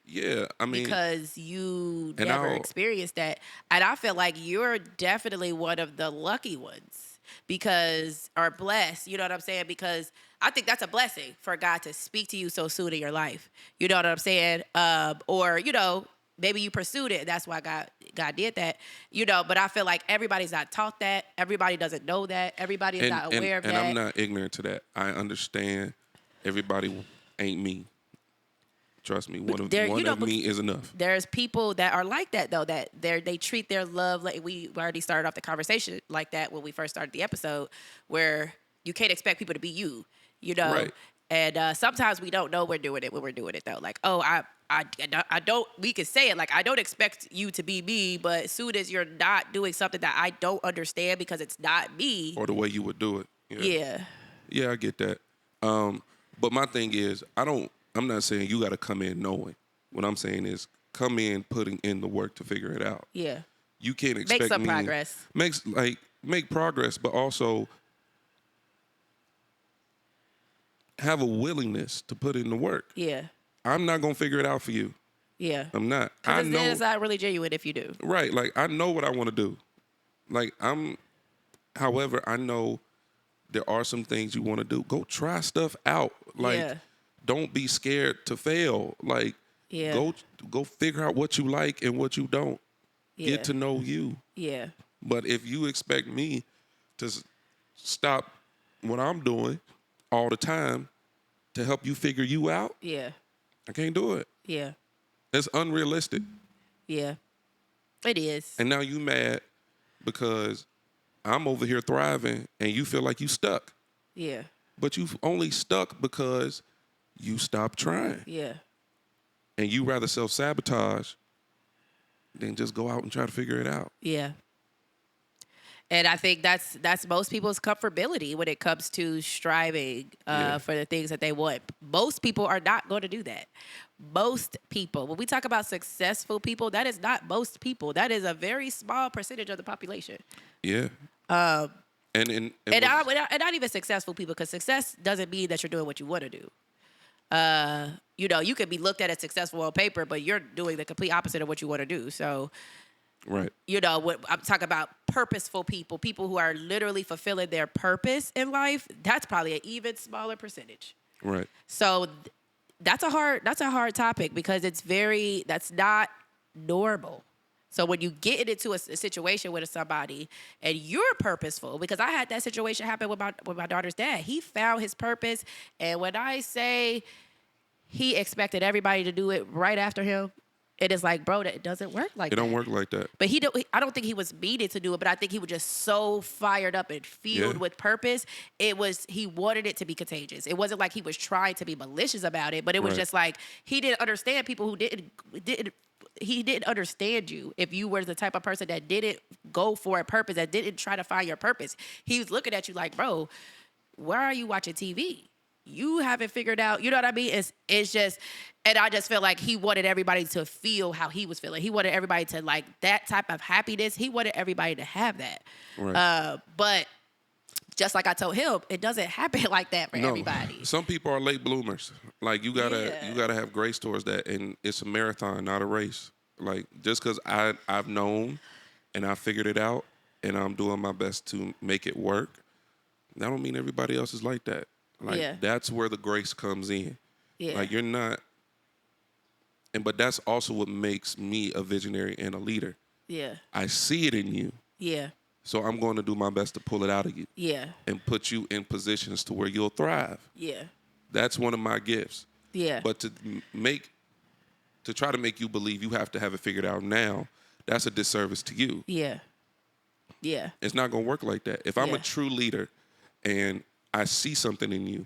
Yeah, I mean, Because you And never I'll- experienced that. And I feel like you're definitely one of the lucky ones or blessed, you know what I'm saying? Because I think that's a blessing for God to speak to you so soon in your life. You know what I'm saying? Or, maybe you pursued it. That's why God did that, but I feel like everybody's not taught that. Everybody doesn't know that. Everybody is not aware of and that. I'm not ignorant to that. I understand everybody ain't me. Trust me, one of me is enough. There's people that are like that though, that they treat their love like we already started off the conversation like that when we first started the episode, where you can't expect people to be you, Right. And sometimes we don't know we're doing it when we're doing it though. Like, oh, I don't. We can say it like, I don't expect you to be me, but as soon as you're not doing something that I don't understand because it's not me. Or the way you would do it. Yeah. Yeah, I get that. But my thing is, I'm not saying you got to come in knowing. What I'm saying is come in putting in the work to figure it out. Yeah. You can't expect Make some me progress. Make progress, but also have a willingness to put in the work. Yeah. I'm not gonna figure it out for you. Yeah. I'm not. I Because know. then it's not really genuine if you do. Right. Like, I know what I want to do. Like, however, I know there are some things you want to do. Go try stuff out. Like, Yeah. don't be scared to fail. Like, Yeah. go figure out what you like and what you don't. Yeah. Get to know you. Yeah. But if you expect me to stop what I'm doing all the time to help you figure you out, Yeah. I can't do it. Yeah. It's unrealistic. Yeah. It is. And now you mad because I'm over here thriving and you feel like you stuck. Yeah. But you've only stuck because you stopped trying. Yeah. And you rather self-sabotage than just go out and try to figure it out. Yeah. And I think that's most people's comfortability when it comes to striving for the things that they want. Most people are not going to do that. Most people, when we talk about successful people, that is not most people. That is a very small percentage of the population. Yeah. And not even successful people, because success doesn't mean that you're doing what you want to do. You could be looked at as successful on paper, but you're doing the complete opposite of what you want to do. So Right. You know, what I'm talking about, purposeful people who are literally fulfilling their purpose in life. That's probably an even smaller percentage. Right. So that's a hard topic because that's not normal. So when you get into a situation with somebody and you're purposeful, because I had that situation happen with my daughter's dad. He found his purpose, and when I say he expected everybody to do it right after him, it is like, bro, that doesn't work like It that. don't work like that. But I don't think he was needed to do it, but I think he was just so fired up and filled Yeah. with purpose. He wanted it to be contagious. It wasn't like he was trying to be malicious about it, but it was Right. just like he didn't understand people who he didn't understand you if you were the type of person that didn't go for a purpose, that didn't try to find your purpose. He was looking at you like, bro, where are you watching TV? You haven't figured out, you know what I mean? It's just, and I just feel like he wanted everybody to feel how he was feeling. He wanted everybody to like that type of happiness. He wanted everybody to have that. Right. But just like I told him, it doesn't happen like that for everybody. Some people are late bloomers. Like you gotta have grace towards that, and it's a marathon, not a race. Like just because I've known and I figured it out, and I'm doing my best to make it work, that don't mean everybody else is like that. Like that's where the grace comes in. Yeah. Like you're not, but that's also what makes me a visionary and a leader. Yeah. I see it in you, Yeah. so I'm going to do my best to pull it out of you. Yeah. And put you in positions to where you'll thrive. Yeah. That's one of my gifts. Yeah. But to try to make you believe you have to have it figured out now, that's a disservice to you. Yeah. Yeah. It's not going to work like that. If I'm Yeah. a true leader and I see something in you,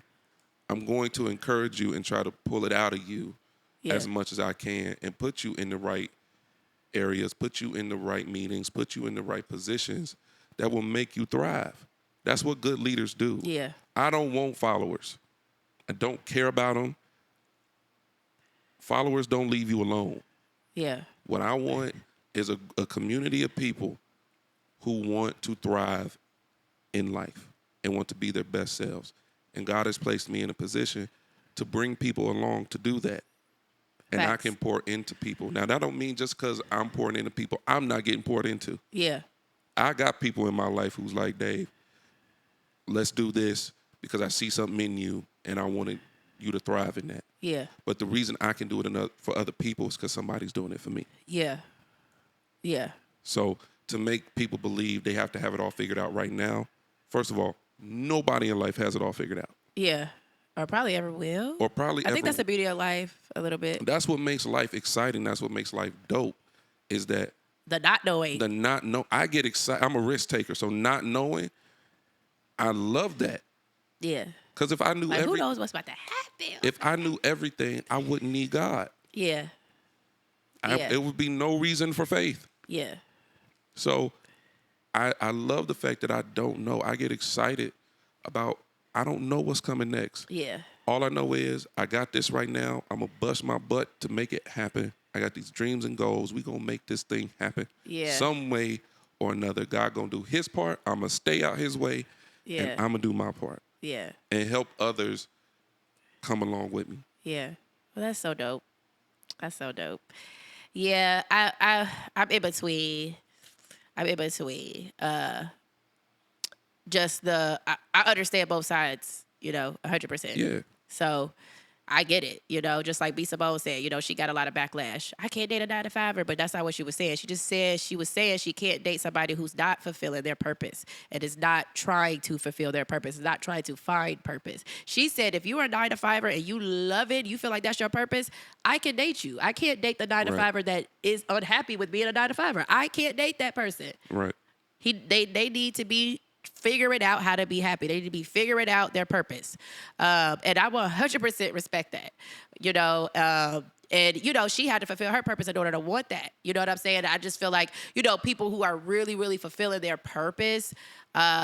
I'm going to encourage you and try to pull it out of you as much as I can and put you in the right areas, put you in the right meetings, put you in the right positions that will make you thrive. That's what good leaders do. Yeah. I don't want followers. I don't care about them. Followers don't leave you alone. Yeah. What I want is a community of people who want to thrive in life and want to be their best selves. And God has placed me in a position to bring people along to do that. And I Facts. can pour into people. Now, that don't mean just because I'm pouring into people, I'm not getting poured into. Yeah. I got people in my life who's like, Dave, let's do this because I see something in you and I wanted you to thrive in that. Yeah. But the reason I can do it for other people is because somebody's doing it for me. Yeah. Yeah. So to make people believe they have to have it all figured out right now, first of all, nobody in life has it all figured out. Yeah. Or probably ever will. Or probably I ever. think that's the beauty of life a little bit. That's what makes life exciting. That's what makes life dope, is that The not knowing. the not know. I get excited. I'm a risk taker, so not knowing, I love that. Yeah. Because if I knew Like, who knows what's about to happen? if I knew everything, I wouldn't need God. Yeah. Yeah. It would be no reason for faith. Yeah. So I love the fact that I don't know. I get excited about, I don't know what's coming next. Yeah. All I know is I got this right now. I'm going to bust my butt to make it happen. I got these dreams and goals. We going to make this thing happen. Yeah. Some way or another. God going to do his part. I'm going to stay out his way. Yeah. And I'm going to do my part. Yeah. And help others come along with me. Yeah. Well, that's so dope. That's so dope. Yeah, I'm in between. Just I understand both sides, 100%. Yeah. So I get it, just like B. Simone said, she got a lot of backlash. I can't date a 9-to-5er, but that's not what she was saying. She just said she was saying she can't date somebody who's not fulfilling their purpose and is not trying to fulfill their purpose, is not trying to find purpose. She said if you are a 9-to-5er and you love it, you feel like that's your purpose, I can date you. I can't date the 9-to-5er that is unhappy with being a 9-to-5er. I can't date that person. Right. They need to be figuring out how to be happy. They need to be figuring out their purpose. And I 100% respect that, and, she had to fulfill her purpose in order to want that. You know what I'm saying? I just feel like, people who are really, really fulfilling their purpose,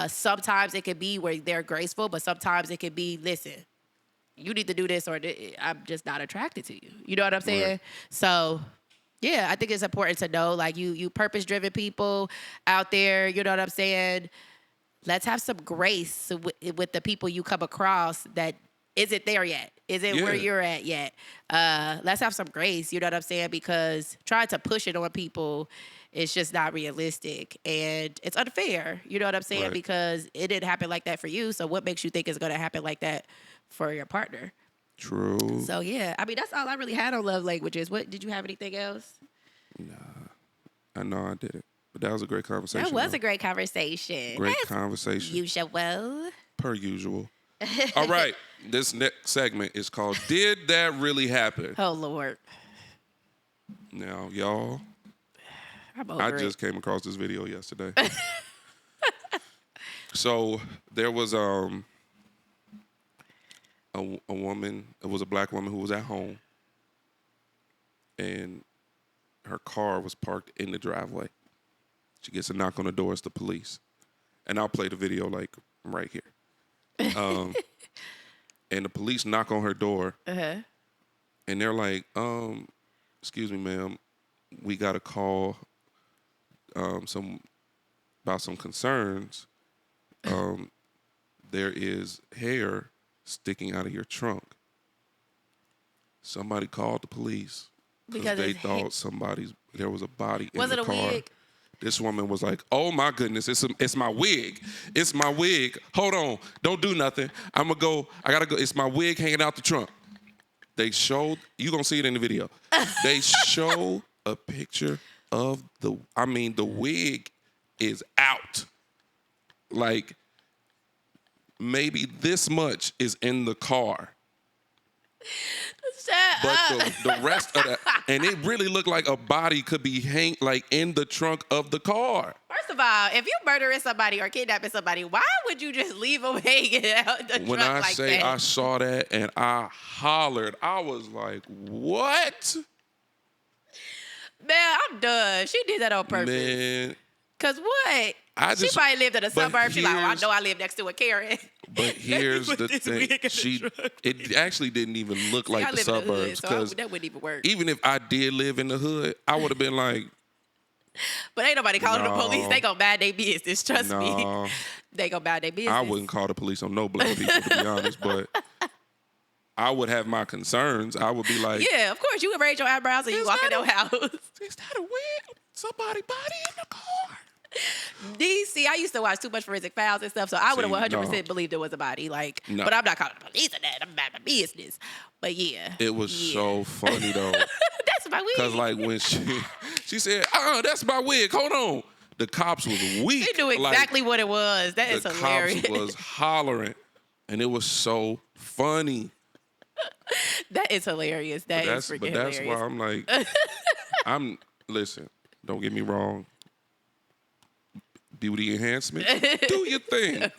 sometimes it could be where they're graceful, but sometimes it could be, listen, you need to do this or I'm just not attracted to you. You know what I'm saying? Right. So yeah, I think it's important to know, like, you purpose-driven people out there, you know what I'm saying? Let's have some grace with the people you come across that isn't there yet, isn't where you're at yet. Let's have some grace, you know what I'm saying? Because trying to push it on people it's just not realistic and it's unfair. You know what I'm saying? Right. Because it didn't happen like that for you. So what makes you think it's going to happen like that for your partner? True. So yeah, I mean, that's all I really had on love languages. What, did you have anything else? I know I didn't. But that was a great conversation. That was though. a great conversation. Great As conversation. usual. Per usual. All right. This next segment is called Did That Really Happen? Oh Lord. Now, y'all, I'm over I it. just came across this video yesterday. So there was a woman, it was a black woman who was at home, and her car was parked in the driveway. She gets a knock on the door, it's the police. And I'll play the video like right here. And the police knock on her door, and they're like, excuse me, ma'am, we got a call about some concerns. There is hair sticking out of your trunk. Somebody called the police because they it's thought there was a body in Was the it a car. wig? This woman was like, "Oh my goodness, it's my wig. It's my wig. Hold on, don't do nothing. I gotta go. It's my wig hanging out the trunk." They showed, you gonna see it in the video. They show a picture of the wig is out. Like, maybe this much is in the car. Shut But up. the rest of that, and it really looked like a body could be in the trunk of the car. First of all, if you're murdering somebody or kidnapping somebody, why would you just leave them hanging out the When trunk I like say that? I saw that and I hollered, I was like, what? Man, I'm done. She did that on purpose. Man, Cause what? I She just- probably lived in a but suburb. She's like, oh, I here's- know I live next to a Karen. but here's put the this thing. wig in the trunk. It actually didn't even look I like the live in the hood, suburbs so because that wouldn't even work. even if I did live in the hood, I would have been like, But ain't nobody calling the No. police. They gonna bad their business. Trust me. no. They gonna bad their business. I wouldn't call the police on no black people, to be honest, but I would have my concerns. I would be like, Yeah, of course. You would raise your eyebrows and you Is walk in that your house. is that a wig? Somebody body in the car. DC, I used to watch too much Forensic Files and stuff, so I would have See, 100% no. believed it was a body. Like, No. but I'm not calling the police on that. I'm about my business. But yeah, It was Yeah. so funny though. that's my wig. Cause like when she said, that's my wig. Hold on. The cops was weak. They knew Like, exactly what it was. That is the hilarious. cops was hollering, and it was so funny. That is hilarious. That is But freaking that's hilarious. why I'm like, listen. Don't get me wrong. Beauty enhancement, do your thing.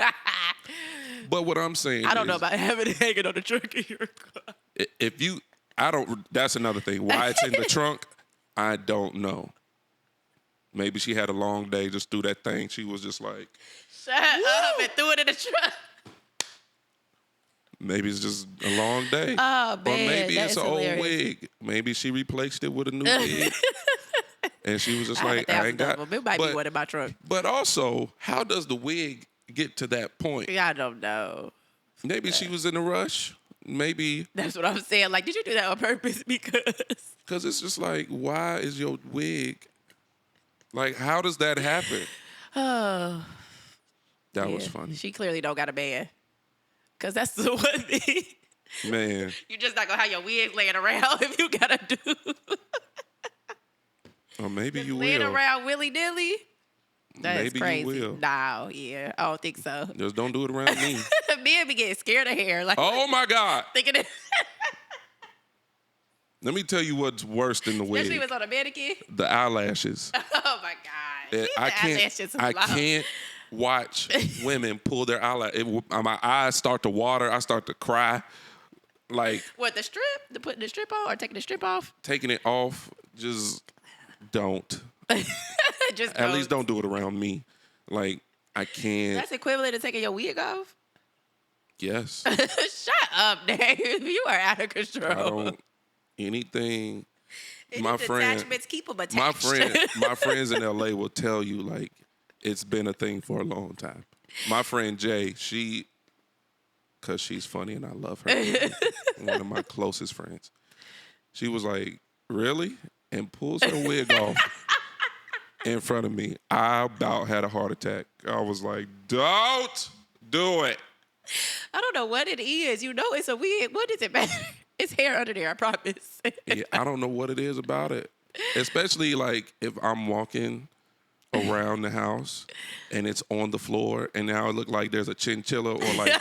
But what I'm saying, I don't know is, about having it hanging on the trunk of your car. if you, I don't. That's another thing. Why it's in the trunk, I don't know. Maybe she had a long day, just threw that thing. She was just like, Shut up and threw it in the trunk. maybe it's just a long day. Oh, Or man, maybe that it's is an old hilarious. wig. Maybe she replaced it with a new wig. And she was just I have like, a I thousand ain't got. of them. It might be but, one in my trunk. but also, how does the wig get to that point? Yeah, I don't know. Maybe she was in a rush. Maybe That's what I'm saying. Like, did you do that on purpose? because it's just like, why is your wig? Like, how does that happen? Oh, That was yeah. funny, She clearly don't got a man. Because that's the one thing. man. You're just not going to have your wig laying around if you got to do. Or maybe you Laying will. around willy-nilly? That is Maybe you crazy. will. No, yeah. I don't think so. Just don't do it around me. Men be getting scared of hair. Like, Oh my God! thinking it. Let me tell you what's worse than the Especially wig: was on a mannequin. the eyelashes. Oh, my God. Leave I the can't. eyelashes I alone. can't watch women pull their eyelash. My eyes start to water. I start to cry. Like What, the strip? The putting the strip on or taking the strip off? taking it off. Just don't. Just At least don't do it around me. Like I can't. That's equivalent to taking your wig off? Yes. Shut up, Dave. You are out of I control. don't. Anything. Any my friend- detachments, keep them attached. My friends in LA will tell you like it's been a thing for a long time. My friend Jay, cause she's funny and I love her. One of my closest friends. She was like, "Really?" and pulls her wig off in front of me. I about had a heart attack. I was like, don't do it. I don't know what it is. You know, it's a wig. What does it matter? It's hair under there, I promise. Yeah, I don't know what it is about it. Especially like if I'm walking around the house and it's on the floor and now it look like there's a chinchilla or like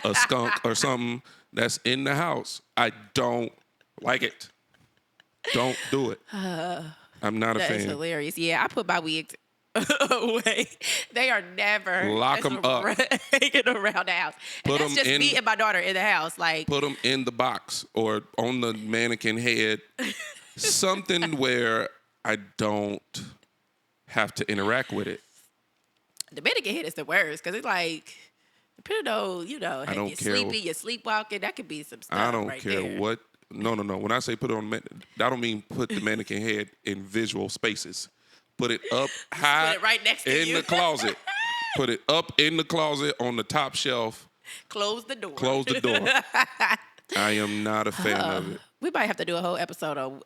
a skunk or something that's in the house. I don't like it. Don't do it. I'm not a That is fan. hilarious. Yeah, I put my wigs away. They are never Lock 'em up. hanging around the house. And Put that's 'em just in- me and my daughter in the house. Like, Put them in the box or on the mannequin head. Something where I don't have to interact with it. the Dominican head is the worst because it's like, depending on, I don't you're care. sleepy, you're sleepwalking, that could be some stuff. I don't right care there. what. No. When I say put it on, I don't mean put the mannequin head in visual spaces. Put it up high Put it right next to in you. the closet. Put it up in the closet on the top shelf. Close the door. Close the door. I am not a fan of it. We might have to do a whole episode on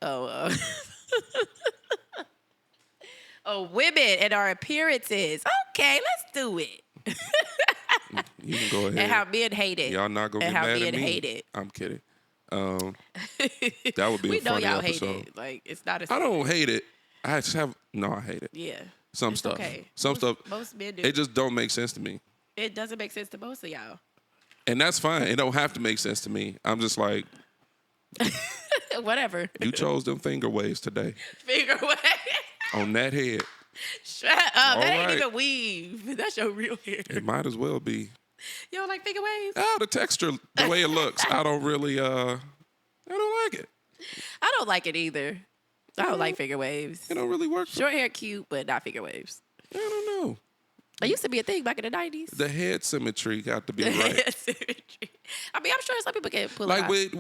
on women and our appearances. Okay, let's do it. You can go ahead. And how men hate it. Y'all not gonna and get how mad men at me. hate it. I'm kidding. That would be We a know funny y'all episode. hate it. Like, it's not a I don't hate it. I just have I hate it. Yeah. Some It's stuff. okay. Some stuff. Most men do. It just don't make sense to me. It doesn't make sense to most of y'all. And that's fine. It don't have to make sense to me. I'm just like, Whatever. you chose them finger waves today Finger away. on that head. Shut up. That ain't right. even weave. That's your real hair. It might as well be. You don't like finger waves? The texture, the way it looks, I don't really, I don't like it. I don't like it either. I don't like finger waves. It don't really work. Short hair cute, but not finger waves. I don't know. It used to be a thing back in the 90s. The head symmetry got to be right. Symmetry. I mean, I'm sure some people can pull it Like off.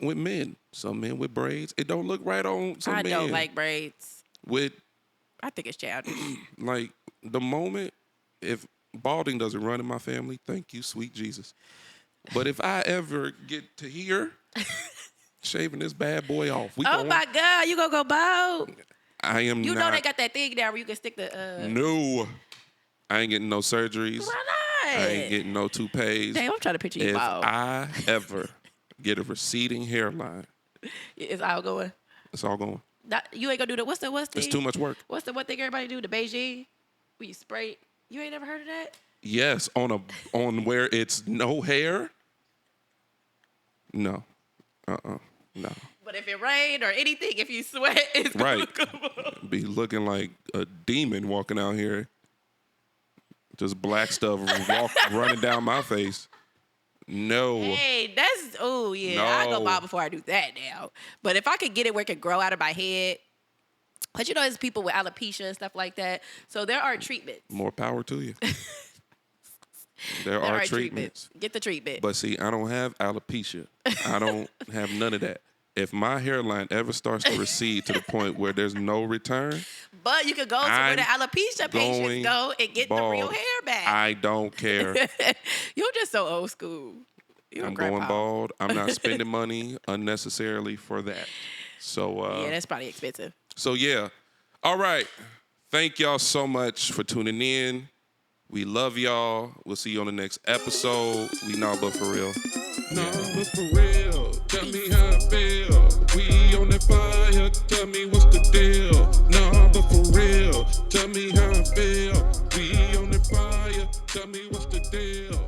with men, some men with braids, it don't look right on some I men. don't like braids. With I think it's childish. like the moment if balding doesn't run in my family, thank you, sweet Jesus. But if I ever get to here, shaving this bad boy off, we Oh going, my God, you gonna go bald? I am You not. know they got that thing down where you can stick the. No, I ain't getting no surgeries. Why not? I ain't getting no toupees. Damn, I'm trying to picture you If bald. I ever get a receding hairline, It's all going. it's all going. You ain't gonna do the what's the It's too much work. What's the one thing everybody do? The Beijing, where you spray. You ain't never heard of that? Yes, on where it's no hair. No, no. But if it rain or anything, if you sweat, it's gonna Right. come up. Be looking like a demon walking out here. Just black stuff running down my face. No. Hey, that's I go No. bald before I do that now. But if I could get it where it could grow out of my head, but there's people with alopecia and stuff like that. So there are treatments. More power to you. There are treatments. Get the treatment. But see, I don't have alopecia. I don't have none of that. If my hairline ever starts to recede to the point where there's no return, But you could go to where the I'm alopecia going patients go and get the real bald. hair back. I don't care. You're just so old school. You're a I'm going grandpa. bald. I'm not spending money unnecessarily for that. So Yeah, that's probably expensive. So yeah. All right. Thank y'all so much for tuning in. We love y'all. We'll see you on the next episode. We Nah But For Real. Nah But For Real. Tell me how I feel. We on that fire. Tell me what's the deal. Nah But For Real. Tell me how I feel. We on that fire. Tell me what's the deal.